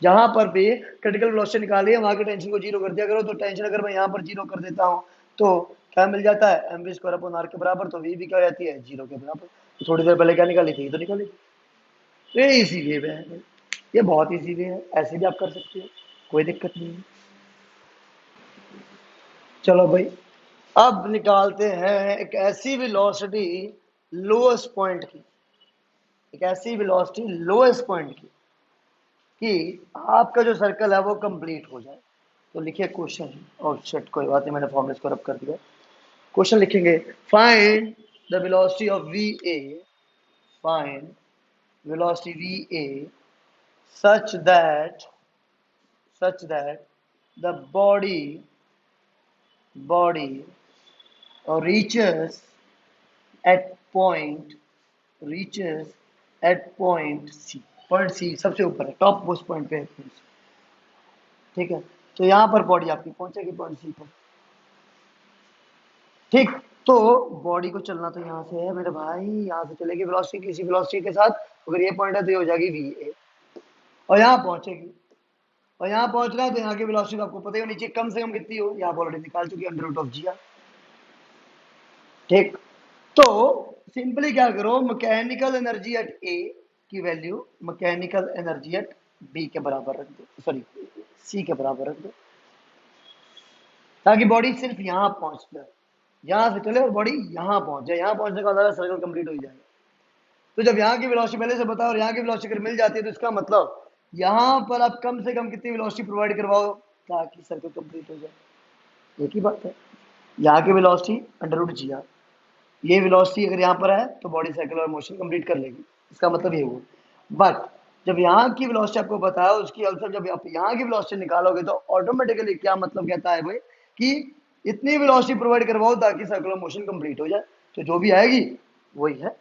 जहां पर भी क्रिटिकल वेलोसिटी निकाली है वहां की टेंशन को जीरो कर दिया करो। तो टेंशन अगर मैं यहाँ पर जीरो कर देता हूँ तो क्या मिल जाता है, M V square upon R के बराबर, तो वी भी क्या हो जाती है, जीरो के बराबर। तो थोड़ी देर पहले क्या निकाली थी, तो निकाली थी। तो ये इसी वे है, ये बहुत इजी वे है, ऐसे भी आप कर सकते हो, कोई दिक्कत नहीं है। चलो भाई, अब निकालते हैं एक ऐसी वेलोसिटी लोएस्ट पॉइंट की, एक ऐसी वेलोसिटी लोएस्ट पॉइंट की कि आपका जो सर्कल है वो कंप्लीट हो जाए। तो लिखिए क्वेश्चन, और शिट कोई बात नहीं, मैंने फॉर्मूले को रब कर दिया। क्वेश्चन लिखेंगे, find the velocity of V A, find velocity V A such that the body reaches at point C, point C सबसे ऊपर है, टॉप मोस्ट पॉइंट पे है। ठीक है, तो यहां पर बॉडी आपकी पहुंचेगी पॉइंट सी पर। ठीक, तो बॉडी को चलना तो यहाँ से है मेरे भाई, यहाँ से चलेगी वेलोसिटी किसी वेलोसिटी के साथ, अगर ये पॉइंट है तो ये हो जाएगी वी ए, और यहाँ पहुंचेगी, और यहाँ पहुंचना है तो यहाँ की वेलोसिटी आपको पता ही हो नीचे कम से कम कितनी हो, यहाँ ऑलरेडी निकाल चुकी है, under root of G R. ठीक, तो सिंपली क्या करो, मैकेनिकल एनर्जी एट ए की value mechanical energy at B के बराबर रख दो, सॉरी सी के बराबर रख दो, ताकि बॉडी सिर्फ यहाँ पहुंच जाए, यहाँ से चले और बॉडी यहाँ पहुंच जाए, यहाँ पहुंचने का मतलब सर्कल कंप्लीट हो जाएगा। तो जब यहाँ की वेलोसिटी पहले से बताओ और यहाँ की वेलोसिटी अगर मिल जाती है तो इसका मतलब यहाँ पर आप कम से कम कितनी वेलोसिटी प्रोवाइड करवाओ ताकि सर्कल कंप्लीट हो जाए। एक ही बात है, यहाँ की velocity under root G R, ये वेलोसिटी अगर यहाँ पर है तो बॉडी सर्कुलर मोशन कंप्लीट कर लेगी, इसका मतलब ये हुआ। बट जब यहाँ की वेलोसिटी आपको पता है, उसकी अल्सर जब आप यहाँ की वेलोसिटी निकालोगे तो ऑटोमेटिकली क्या मतलब कहता है भाई कि इतनी वेलोसिटी प्रोवाइड करवाओ ताकि सर्कुलर मोशन कंप्लीट हो जाए, तो जो भी आएगी वही है।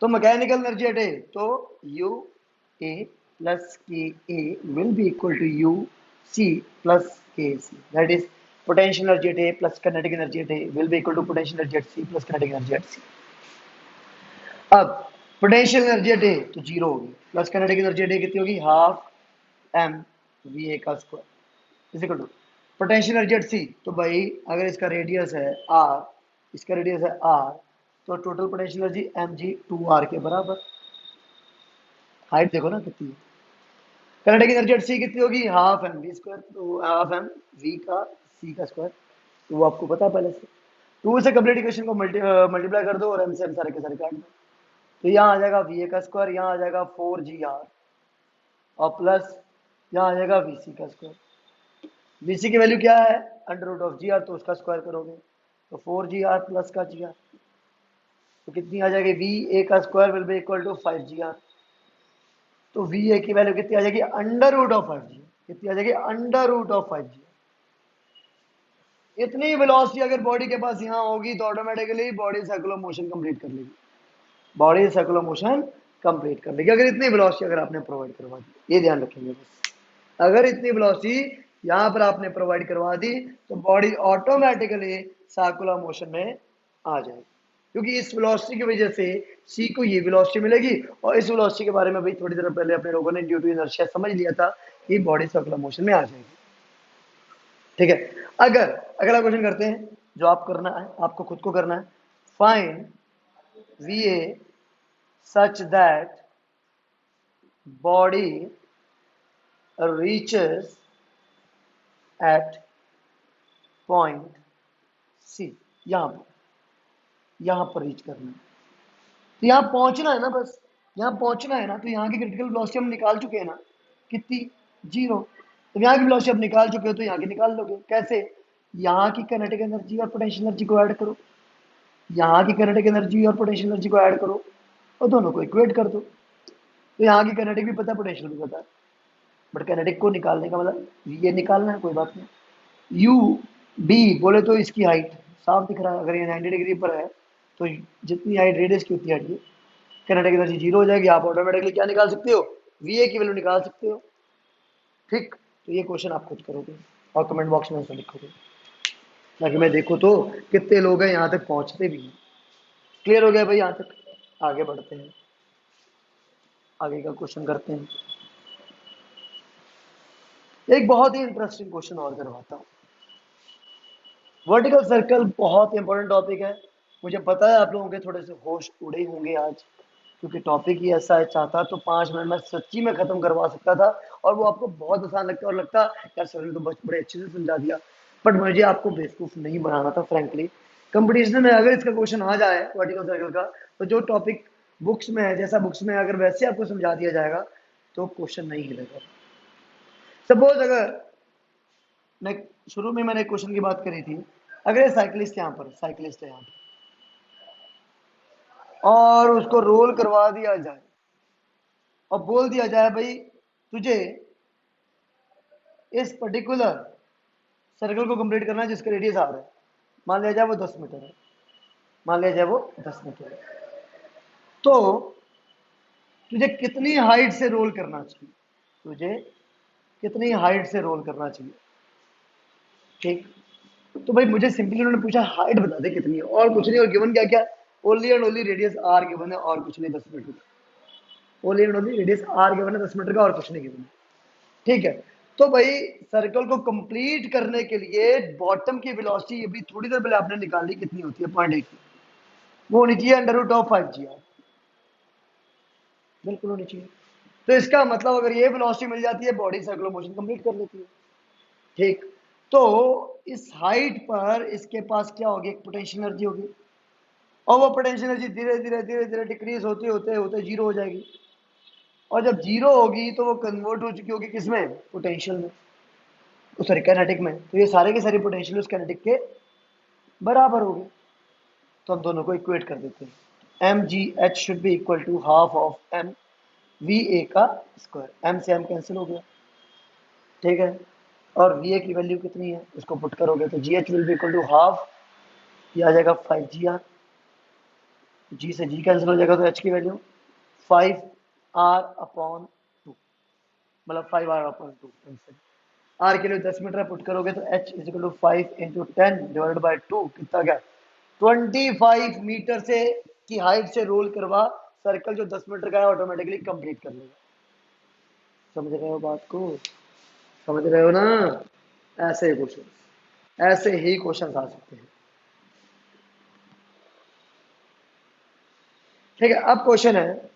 तो मैकेनिकल एनर्जी एट ए, तो you A plus K A will be equal to U C plus K C, that is potential energy at A plus kinetic energy at A will be equal to potential energy at C plus kinetic energy at C। अब potential energy at A तो zero होगी, plus kinetic energy at A कितनी होगी, half M V A का square is equal to potential energy at C. तो भाई अगर इसका रेडियस है आर, इसका रेडियस है आर, तो total potential energy M G two R के बराबर, हाइट देखो ना कितनी है। किनेटिक एनर्जी एट सी कितनी होगी, हाफ एम वी स्क्वायर, तो हाफ एम वी का सी का स्क्वायर, तो वो आपको पता है पहले से। टू से कंप्लीट इक्वेशन को मल्टीप्लाई कर दो और एम से एम सारे के सारे काट दो, तो यहाँ आ जाएगा वी ए का स्क्वायर, यहाँ आ जाएगा फोर जी आर, और प्लस यहाँ आ जाएगा वी सी का स्क्वायर। वी सी की वैल्यू क्या है, under root of G R, तो उसका स्क्वायर करोगे तो फोर जी आर प्लस का जी आर, तो कितनी आ जाएगी, वी ए का square will be equal to five G R. तो वी ए की वैल्यू कितनी आ जाएगी, under root of five G, कितनी आ जाएगी, under root of five G. इतनी वेलोसिटी अगर बॉडी के पास यहाँ होगी तो automatically body circular motion complete कर लेगी, बॉडी सर्कुलर मोशन कंप्लीट कर लेगी अगर इतनी वेलोसिटी अगर आपने प्रोवाइड करवा दी। ये ध्यान रखेंगे बस, अगर इतनी वेलोसिटी यहाँ पर आपने प्रोवाइड करवा दी तो बॉडी ऑटोमेटिकली सर्कुलर मोशन में आ जाएगी, क्योंकि इस वेलोसिटी की वजह से सी को ये वेलोसिटी मिलेगी, और इस वेलोसिटी के बारे में भी थोड़ी देर पहले अपने लोगों ने ड्यू टू इनर्शिया समझ लिया था कि बॉडी सर्कुलर मोशन में आ जाएगी। ठीक है, अगर अगला क्वेश्चन करते हैं जो आप करना है, आपको खुद को करना है, find VA such that body reaches at point C, यहाँ पर रीच करना है। तो यहाँ पहुंचना है ना, बस यहाँ पहुंचना है ना। तो यहाँ की क्रिटिकल वेलोसिटी हम निकाल चुके हैं ना, कितनी, 0। तो यहाँ की वेलोसिटी आप निकाल चुके हो तो यहाँ की निकाल लोगे। कैसे? यहाँ की काइनेटिक एनर्जी और पोटेंशियल एनर्जी को ऐड करो, यहाँ की काइनेटिक एनर्जी और पोटेंशियल एनर्जी को ऐड करो और दोनों को इक्वेट कर दो। तो यहाँ की काइनेटिक भी पता है, पोटेंशियल भी पता है, बट काइनेटिक को निकालने का मतलब ये निकालना है, कोई बात नहीं। यू बी बोले तो इसकी हाइट साफ दिख रहा है, अगर ये 90 डिग्री पर है तो जितनी हाइट रेडियस की उतनी हाइट, काइनेटिक एनर्जी 0 हो जाएगी। आप ऑटोमेटिकली क्या निकाल सकते हो, वीए की वैल्यू निकाल सकते हो। ठीक, तो ये क्वेश्चन आप खुद करोगे और कमेंट बॉक्स में आंसर लिखोगे, ताकि मैं देखो तो कितने लोग हैं यहाँ तक पहुँचते भी हैं। क्लियर हो गया भाई? यहाँ तक आगे बढ़ते हैं, आगे का क्वेश्चन करते हैं। एक बहुत ही इंटरेस्टिंग क्वेश्चन और करवाता हूँ। वर्टिकल सर्कल बहुत इंपॉर्टेंट टॉपिक है, मुझे पता है आप लोगों के थोड़े से होश उड़े होंगे आज, क्योंकि टॉपिक ही ऐसा है। चाहता तो 5 मिनट में सच्ची में खत्म करवा सकता था और वो आपको बहुत आसान लगता और लगता यार सर ने तो बड़े अच्छे से समझा दिया, बट मुझे आपको बेवकूफ नहीं बनाना था फ्रेंकली। कंपटीशन में अगर इसका क्वेश्चन आ जाए वर्टिकल सर्कल का, तो जो टॉपिक बुक्स में है, जैसा बुक्स में अगर वैसे आपको समझा दिया जाएगा तो क्वेश्चन नहीं हिलेगा। सपोज अगर मैं शुरू में मैंने क्वेश्चन की बात करी थी, अगर ये साइकिलिस्ट यहाँ पर, साइकिलिस्ट है यहाँ पर और उसको रोल करवा दिया जाए और बोल दिया जाए भाई तुझे इस पर्टिकुलर सर्कल को कंप्लीट करना है जिसका रेडियस आर है, मान लिया जाए वो 10 मीटर है, मान लिया जाए वो 10 मीटर है, तो तुझे कितनी हाइट से रोल करना चाहिए, तुझे कितनी हाइट से रोल करना चाहिए। ठीक, तो भाई मुझे सिंपली उन्होंने पूछा हाइट बता दे कितनी है, और कुछ नहीं, और गिवन क्या क्या, only and only radius R given है और कुछ नहीं, 10 मीटर का। Only and only radius R given है 10 मीटर का और कुछ नहीं गिवन है। ठीक है, तो भाई सर्कल को कंप्लीट करने के लिए बॉटम की वेलोसिटी अभी थोड़ी देर पहले आपने निकाली, कितनी होती है, 0.8 की, वो होनी चाहिए √5 g r, बिल्कुल होनी चाहिए। तो इसका मतलब अगर ये वेलोसिटी मिल जाती है, बॉडी सर्कुलर मोशन कंप्लीट कर लेती है। ठीक, तो इस हाइट पर इसके पास क्या होगी, एक पोटेंशियल एनर्जी होगी और वो पोटेंशियल एनर्जी धीरे धीरे धीरे धीरे डिक्रीज होते होते होते 0 हो जाएगी, और जब 0 होगी तो वो कन्वर्ट हो चुकी होगी किसमें, पोटेंशियल में, सॉरी काइनेटिक में। तो ये सारे के सारे पोटेंशियल उस काइनेटिक के बराबर हो गए। तो हम दोनों को इक्वेट कर देते हैं, M G H should be equal to half of M V A का स्क्वायर, एम से एम कैंसिल हो गया। ठीक है, और वी ए की वैल्यू कितनी है उसको पुट करोगे तो G H will be equal to half, ये आ जाएगा 5 g r, जी से जी कैंसिल हो जाएगा तो एच की वैल्यू 5r/2, मतलब 5r/2। आर के लिए 10 मीटर पुट करोगे तो H is equal to 5 into 10 divided by 2, कितना गया, 25 मीटर से की हाइट से रोल करवा, सर्कल जो 10 मीटर का है ऑटोमेटिकली कंप्लीट कर लेगा। समझ रहे हो बात को, समझ रहे हो ना? ऐसे ही क्वेश्चन, ऐसे ही क्वेश्चन आ सकते हैं। ठीक है, अब क्वेश्चन है,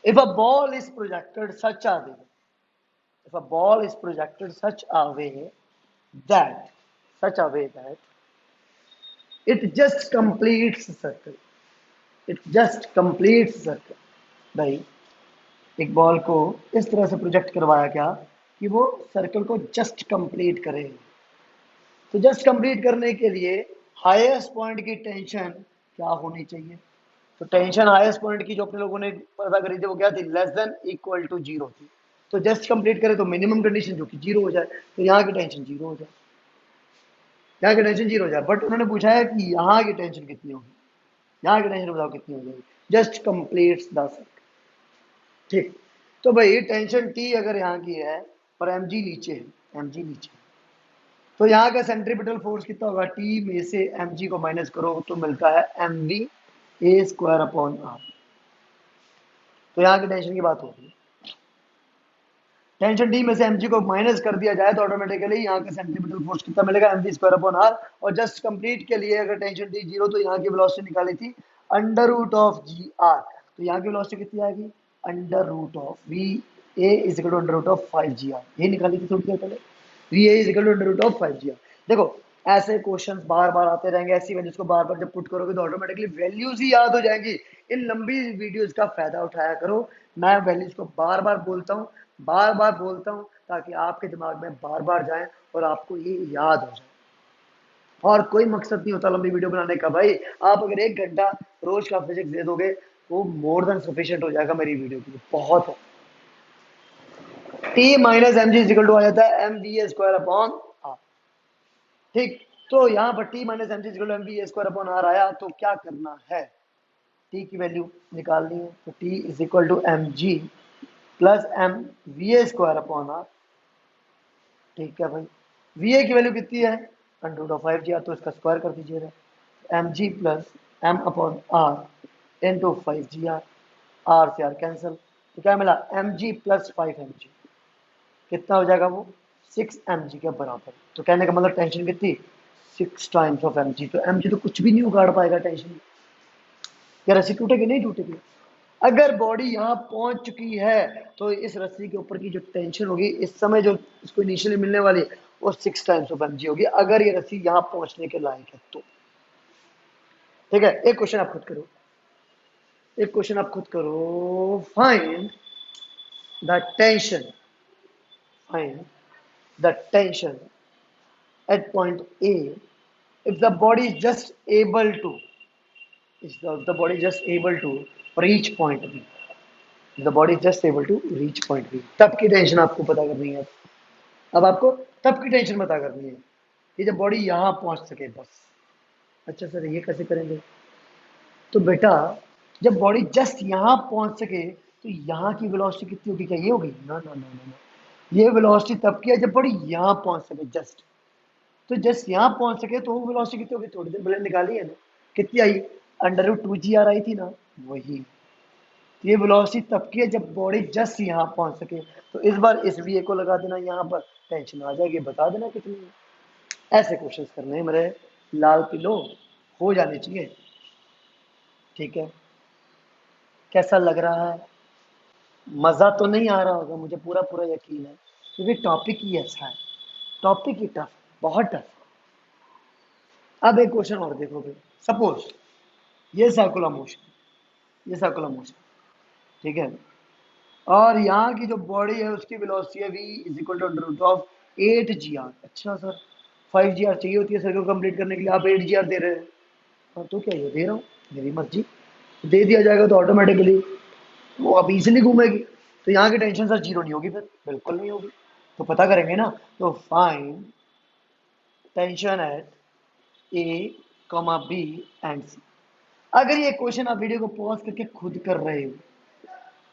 if a ball is projected such a way, if a ball is projected such a way that it just completes circle, it just completes circle। भाई एक बॉल को इस तरह से प्रोजेक्ट करवाया क्या कि वो सर्कल को जस्ट कंप्लीट करे। तो जस्ट कंप्लीट करने के लिए हाईएस्ट पॉइंट की टेंशन क्या होनी चाहिए, तो टेंशन हाईएस्ट पॉइंट की जो अपने लोगों ने पता करी थी वो क्या थी, लेस देन इक्वल टू 0 थी। तो जस्ट कंप्लीट करे तो मिनिमम कंडीशन जो कि 0 हो जाए, तो यहाँ की टेंशन 0 हो जाए, यहाँ की टेंशन 0 हो जाए। बट उन्होंने पूछा है कि यहाँ की टेंशन कितनी होगी, यहाँ की टेंशन बताओ कितनी हो जाएगी, जस्ट कंप्लीट्स द सर्कल। ठीक, तो भाई टेंशन टी अगर यहाँ की है और एम जी नीचे है, एम जी नीचे है, तो यहाँ का सेंट्रीपिटल फोर्स कितना होगा, टी में से एम जी को माइनस करो तो मिलता है M V A square upon R. तो यहाँ की टेंशन की बात होगी, टेंशन डी में से एम जी को माइनस कर दिया जाए तो ऑटोमेटिकली यहाँ का सेंट्रीपिटल फोर्स कितना मिलेगा, M V square upon R. और जस्ट कंप्लीट के लिए अगर टेंशन डी 0 तो यहाँ की वेलोसिटी निकाली थी under root of G R. तो यहाँ की वेलोसिटी कितनी आएगी, under root of V A is equal to under root of 5 G R. ये निकाली थी थोड़ी देर पहले, V A is equal to under root of 5 G R. देखो ऐसे क्वेश्चंस बार बार आते रहेंगे, ऐसी वैल्यूज को बार बार जब पुट करोगे तो ऑटोमेटिकली वैल्यूज ही याद हो जाएंगी। इन लंबी वीडियोस का फायदा उठाया करो। मैं वैल्यूज को बार बार बोलता हूँ, बार बार बोलता हूँ, ताकि आपके दिमाग में बार बार जाए और आपको ये याद हो जाए। और कोई मकसद नहीं होता लंबी वीडियो बनाने का भाई। आप अगर 1 घंटा रोज का फिजिक्स दे दोगे वो मोर देन सफिशिएंट हो जाएगा मेरी वीडियो के लिए, बहुत है। T minus M G is equal to आ जाता है M V A square upon R. ठीक, तो यहाँ पर T minus M G is equal to M V A square upon R आया, तो क्या करना है, टी की वैल्यू निकालनी है। तो T is equal to M G plus M V A square upon R. ठीक है भाई, वी ए की वैल्यू कितनी है, under root of 5 G R, तो इसका स्क्वायर कर दीजिएगा। M G plus M upon R into 5 G R, R से आर कैंसिल, तो क्या मिला, M G plus 5 M G. कितना हो जाएगा वो, 6 mg के बराबर। तो कहने का मतलब टेंशन कितनी, 6 टाइम्स ऑफ mg। तो mg तो कुछ भी नहीं उगाड़ पाएगा टेंशन। क्या रस्सी टूटेगी, नहीं टूटेगी। अगर बॉडी यहाँ पहुंच चुकी है तो इस रस्सी के ऊपर की जो टेंशन होगी इस समय जो इसको इनिशियली मिलने वाली है वो 6 टाइम्स ऑफ mg होगी, अगर ये रस्सी यहाँ पहुंचने के लायक है तो। ठीक है, एक क्वेश्चन आप खुद करो, एक क्वेश्चन आप खुद करो। Find the tension, find the tension at point A if the body is just able to, if the body is just able to reach point B, if the body is just able to reach point B, तब की tension आपको पता करनी है। अब आपको तब की टेंशन पता करनी है कि जब बॉडी यहाँ पहुंच सके बस। अच्छा सर ये कैसे करेंगे, तो बेटा जब बॉडी जस्ट यहाँ पहुंच सके तो यहाँ की वेलोसिटी कितनी होगी, क्या ये होगी, ना ना ना ना ना, ये वेलोसिटी तब की है जब बॉडी यहाँ पहुंच सके जस्ट। तो जस्ट यहाँ पहुंच सके तो वो वेलोसिटी कितनी होगी, थोड़ी देर पहले निकाली है ना, कितनी आई, अंडर रूट 2 जी आर आई थी ना, वही। तो ये वेलोसिटी तब की है जब बॉडी जस्ट यहाँ पहुंच सके। तो इस बार इस वी ए को लगा देना यहाँ पर, टेंशन आ जाएगी, बता देना कितनी है। ऐसे क्वेश्चंस करने हैं मेरे लाल पिलो, हो जाने चाहिए। ठीक है, कैसा लग रहा है, मजा तो नहीं आ रहा होगा, मुझे पूरा पूरा यकीन है, क्योंकि टॉपिक ही ऐसा है, टॉपिक ही टफ, बहुत टफ। अब एक क्वेश्चन और देखो भाई, सपोज ये सर्कुलर मोशन, ये सर्कुलर मोशन, ठीक है, और यहाँ की जो बॉडी है उसकी वेलोसिटी है v is equal to under root of 8 G R. अच्छा सर 5 जी आर चाहिए होती है सर्कल कंप्लीट करने के लिए, आप 8 जी आर दे रहे हैं। हाँ तो क्या ये दे रहा हूँ, मेरी मर्जी, दे दिया जाएगा तो ऑटोमेटिकली वो अब इजीली घूमेगी। तो यहाँ की टेंशन सर जीरो नहीं होगी, फिर बिल्कुल नहीं होगी। तो पता करेंगे ना, तो find tension at A comma B and C. अगर ये क्वेश्चन आप वीडियो को पॉज करके खुद कर रहे हो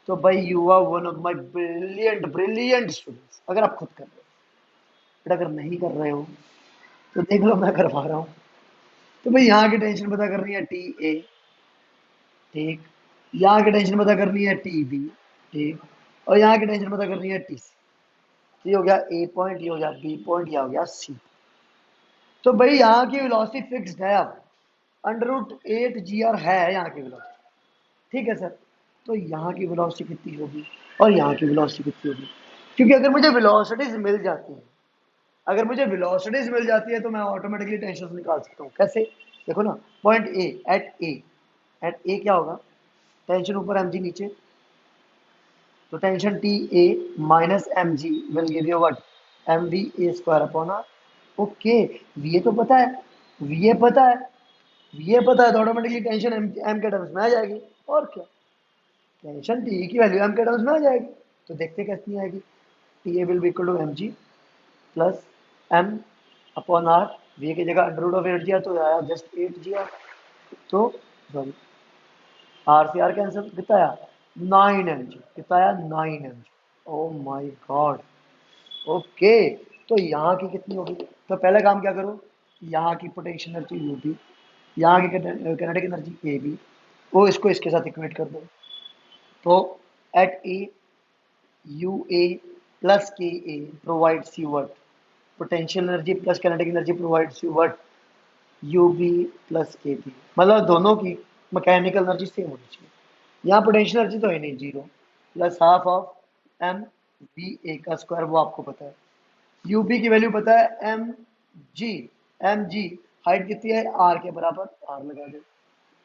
तो भाई you are one of my brilliant brilliant students, अगर आप खुद कर रहे हो। बट अगर नहीं कर रहे हो तो देख लो मैं करवा रहा हूँ। तो भाई यहाँ की टेंशन पता करनी है टी ए, ठीक, यहाँ की टेंशन पता करनी है टी बी, ठीक, और यहाँ की टेंशन पता करनी है टी सी। तो ये हो गया ए पॉइंट, ये हो गया बी पॉइंट, ये हो गया सी। तो भाई यहाँ की वेलोसिटी फिक्स्ड है, अब अंडर रूट 8 जी आर है यहाँ की वेलोसिटी, ठीक है सर। तो यहाँ की वेलोसिटी कितनी होगी और यहाँ की वेलोसिटी कितनी होगी, क्योंकि अगर मुझे वेलोसिटीज मिल जाती है, अगर मुझे वेलोसिटीज मिल जाती है तो मैं ऑटोमेटिकली टेंशन निकाल सकता हूँ। कैसे, देखो ना, पॉइंट ए, एट ए क्या होगा, टेंशन ऊपर एम जी नीचे, तो tension T A minus M G will give you what, M V A square upon R. Okay, V A तो पता है, वी ए पता है, वी ए पता है, तो ऑटोमेटिकली टेंशन एम के टर्म्स में आ जाएगी। और क्या, टेंशन टी की वैल्यू एम के टर्म्स में आ जाएगी। तो देखते कैसे नहीं आएगी, T A will be equal to M G plus M upon R, V की जगह under root of 8 G R, तो आया जस्ट 8 जी आर। तो सॉरी, आर से आर कैंसिल, कितना आया 9 mg, कितना आया 9 mg। Oh my God. Okay, तो यहाँ की कितनी होगी, तो पहले काम क्या करो, यहाँ की पोटेंशियल एनर्जी यू बी, यहाँ की किनेटिक एनर्जी ए बी, वो इसको इसके साथ इक्वेट कर दो। तो at A U A plus K A provides you what, potential energy plus kinetic energy provides you what, U B plus K B, मतलब दोनों की मैकेनिकल एनर्जी सेम होनी चाहिए। यहाँ पोटेंशियल एनर्जी तो है नहीं, zero, plus half of M V A का स्क्वायर, वो आपको पता है। यूपी की वैल्यू पता है, जी, एम जी हाइट कितनी है, आर के बराबर, आर लगा दे,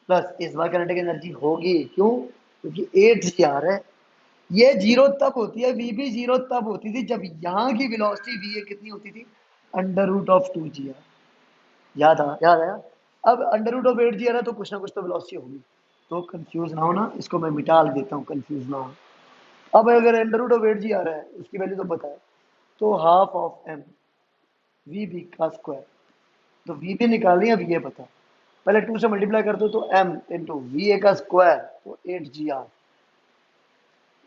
प्लस इस बार काइनेटिक एनर्जी होगी, क्यों, क्योंकि 8 जी आर है। ये जीरो तब होती है, वी भी जीरो तब होती थी जब यहाँ की वेलोसिटी वी ए कितनी होती थी, under root of 2 G R. याद आया। अब under root of 8 G R है तो कुछ ना कुछ तो वेलोसिटी होगी। तो कंफ्यूज ना होना, इसको मैं मिटा देता हूँ, कंफ्यूज ना हो। अब अगर under root of 8 G R है, उसकी वैल्यू तो पता है, तो half of M V B का स्क्वायर, तो वी बी निकालनी है, वी ए पता है, पहले 2 से मल्टीप्लाई कर दो, तो एम इंटू वी ए का स्क्वायर, तो 8 G R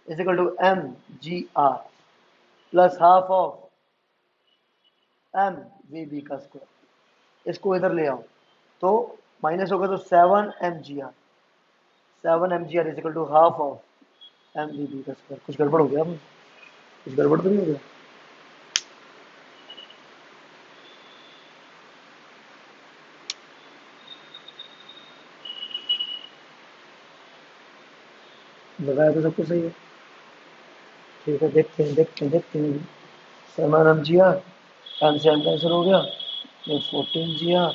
is equal to M G R plus half of M V B का स्क्वायर। इसको इधर ले आओ तो माइनस होगा, तो 7 mgr, 7 mgr is equal to half of M V B का स्क्वायर। कुछ गड़बड़ हो गया, कुछ गड़बड़ तो नहीं हो गया? लगाया तो सब कुछ सही है। ठीक है, देखते हैं 7 mgr, एम से एम कैंसिल हो गया, ये 14 mgr,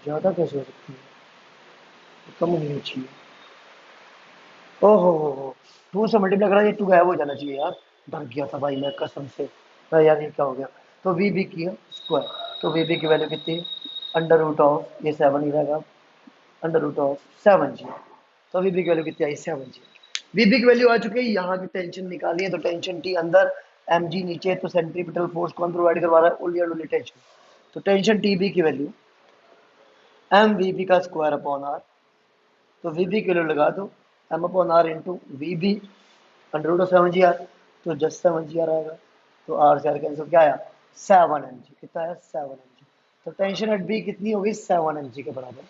ज़्यादा कैसे हो सकती है, कम होनी चाहिए। ओहो, 2 से मल्टीप्लाई करा, ये 2 गायब हो जाना चाहिए यार, डर गया था भाई मैं कसम से। अरे यार ये क्या हो गया, तो वी बी की स्क्वायर, तो वी बी की वैल्यू कितनी है, अंडर रूट ऑफ, ये 7 ही रहेगा, अंडर रूट ऑफ 7 जी, तो वी बी की वैल्यू कितनी आई, 7 जी। वी बी की वैल्यू आ चुकी है, यहाँ की टेंशन निकाली है, तो टेंशन टी अंदर, एम जी नीचे, तो सेंट्रीपिटल फोर्स कौन प्रोवाइड करवा रहा है, ओनली एंड ओनली टेंशन। तो टेंशन टी बी की वैल्यू एम वी बी का स्क्वायर अपॉन आर, तो वी बी की वैल्यू लगा दो, M upon R into V B under root of 7 G R, तो जस्ट 7 जी आर आएगा, तो आर से आर कैंसिल, क्या आया, 7 mg, कितना है, 7 mg। तो टेंशन एट बी कितनी होगी, 7 mg के बराबर।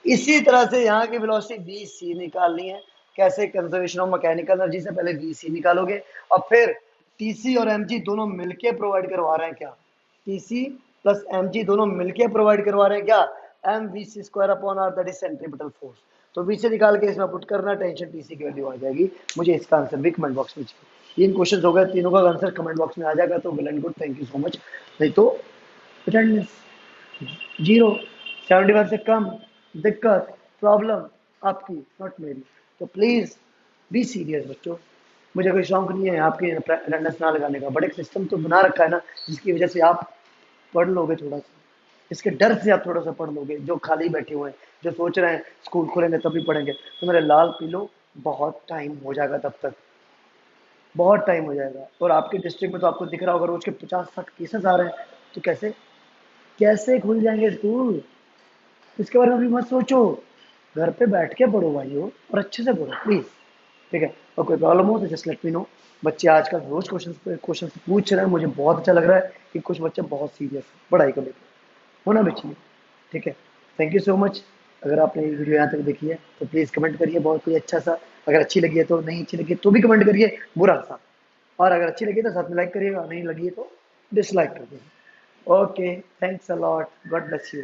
इसी तरह से यहाँ की वेलोसिटी वी सी निकालनी है। कैसे, कंजर्वेशन ऑफ मैकेनिकल एनर्जी से पहले वी सी निकालोगे, और फिर टी सी और एम जी दोनों मिलके प्रोवाइड करवा रहे हैं क्या, T C plus M G दोनों मिलके प्रोवाइड करवा रहे हैं क्या, M V C square upon R, that is centripetal force. तो वी से निकाल के इसमें पुट करना, टेंशन टी सी की वैल्यू आ जाएगी। मुझे इसका आंसर भी कमेंट बॉक्स में चाहिए। 3 क्वेश्चन हो गए, तीनों का आंसर कमेंट बॉक्स में आ जाएगा तो well and good, thank you so much. नहीं तो अटेंडेंस जीरो, 75 से कम, दिक्कत, प्रॉब्लम आपकी, नॉट मेरी। तो प्लीज बी सीरियस बच्चों। मुझे कोई शौक नहीं है आपके अटेंडेंस ना लगाने का, बट एक सिस्टम तो बना रखा है ना, जिसकी वजह से आप पढ़ लोगे थोड़ा सा, इसके डर से आप थोड़ा सा पढ़ लोगे। जो खाली बैठे हुए हैं, जो सोच रहे हैं स्कूल खुलेंगे तभी पढ़ेंगे, तो मेरे लाल पीलो, बहुत टाइम हो जाएगा तब तक, बहुत टाइम हो जाएगा। और आपके डिस्ट्रिक्ट में तो आपको दिख रहा होगा रोज के 50-60 केसेस आ रहे हैं, तो कैसे कैसे खुल जाएंगे स्कूल, इसके बारे में भी मत सोचो। घर पे बैठ के पढ़ो भाइयों, और अच्छे से पढ़ो प्लीज, ठीक है। और कोई प्रॉब्लम हो तो जस्ट लेट मी नो। बच्चे आजकल रोज क्वेश्चन पूछ रहे हैं, मुझे बहुत अच्छा लग रहा है कि कुछ बच्चे बहुत सीरियस है पढ़ाई को लेकर, होना भी चाहिए, ठीक है। Thank you so much. अगर आपने ये वीडियो यहाँ तक देखी है तो प्लीज़ कमेंट करिए बहुत कोई अच्छा सा। अगर अच्छी लगी है तो, नहीं अच्छी लगी तो भी कमेंट करिए बुरा सा, और अगर अच्छी लगी तो साथ में लाइक करिएगा, नहीं लगी है तो डिसलाइक कर दीजिए। Okay, thanks a lot, God bless you.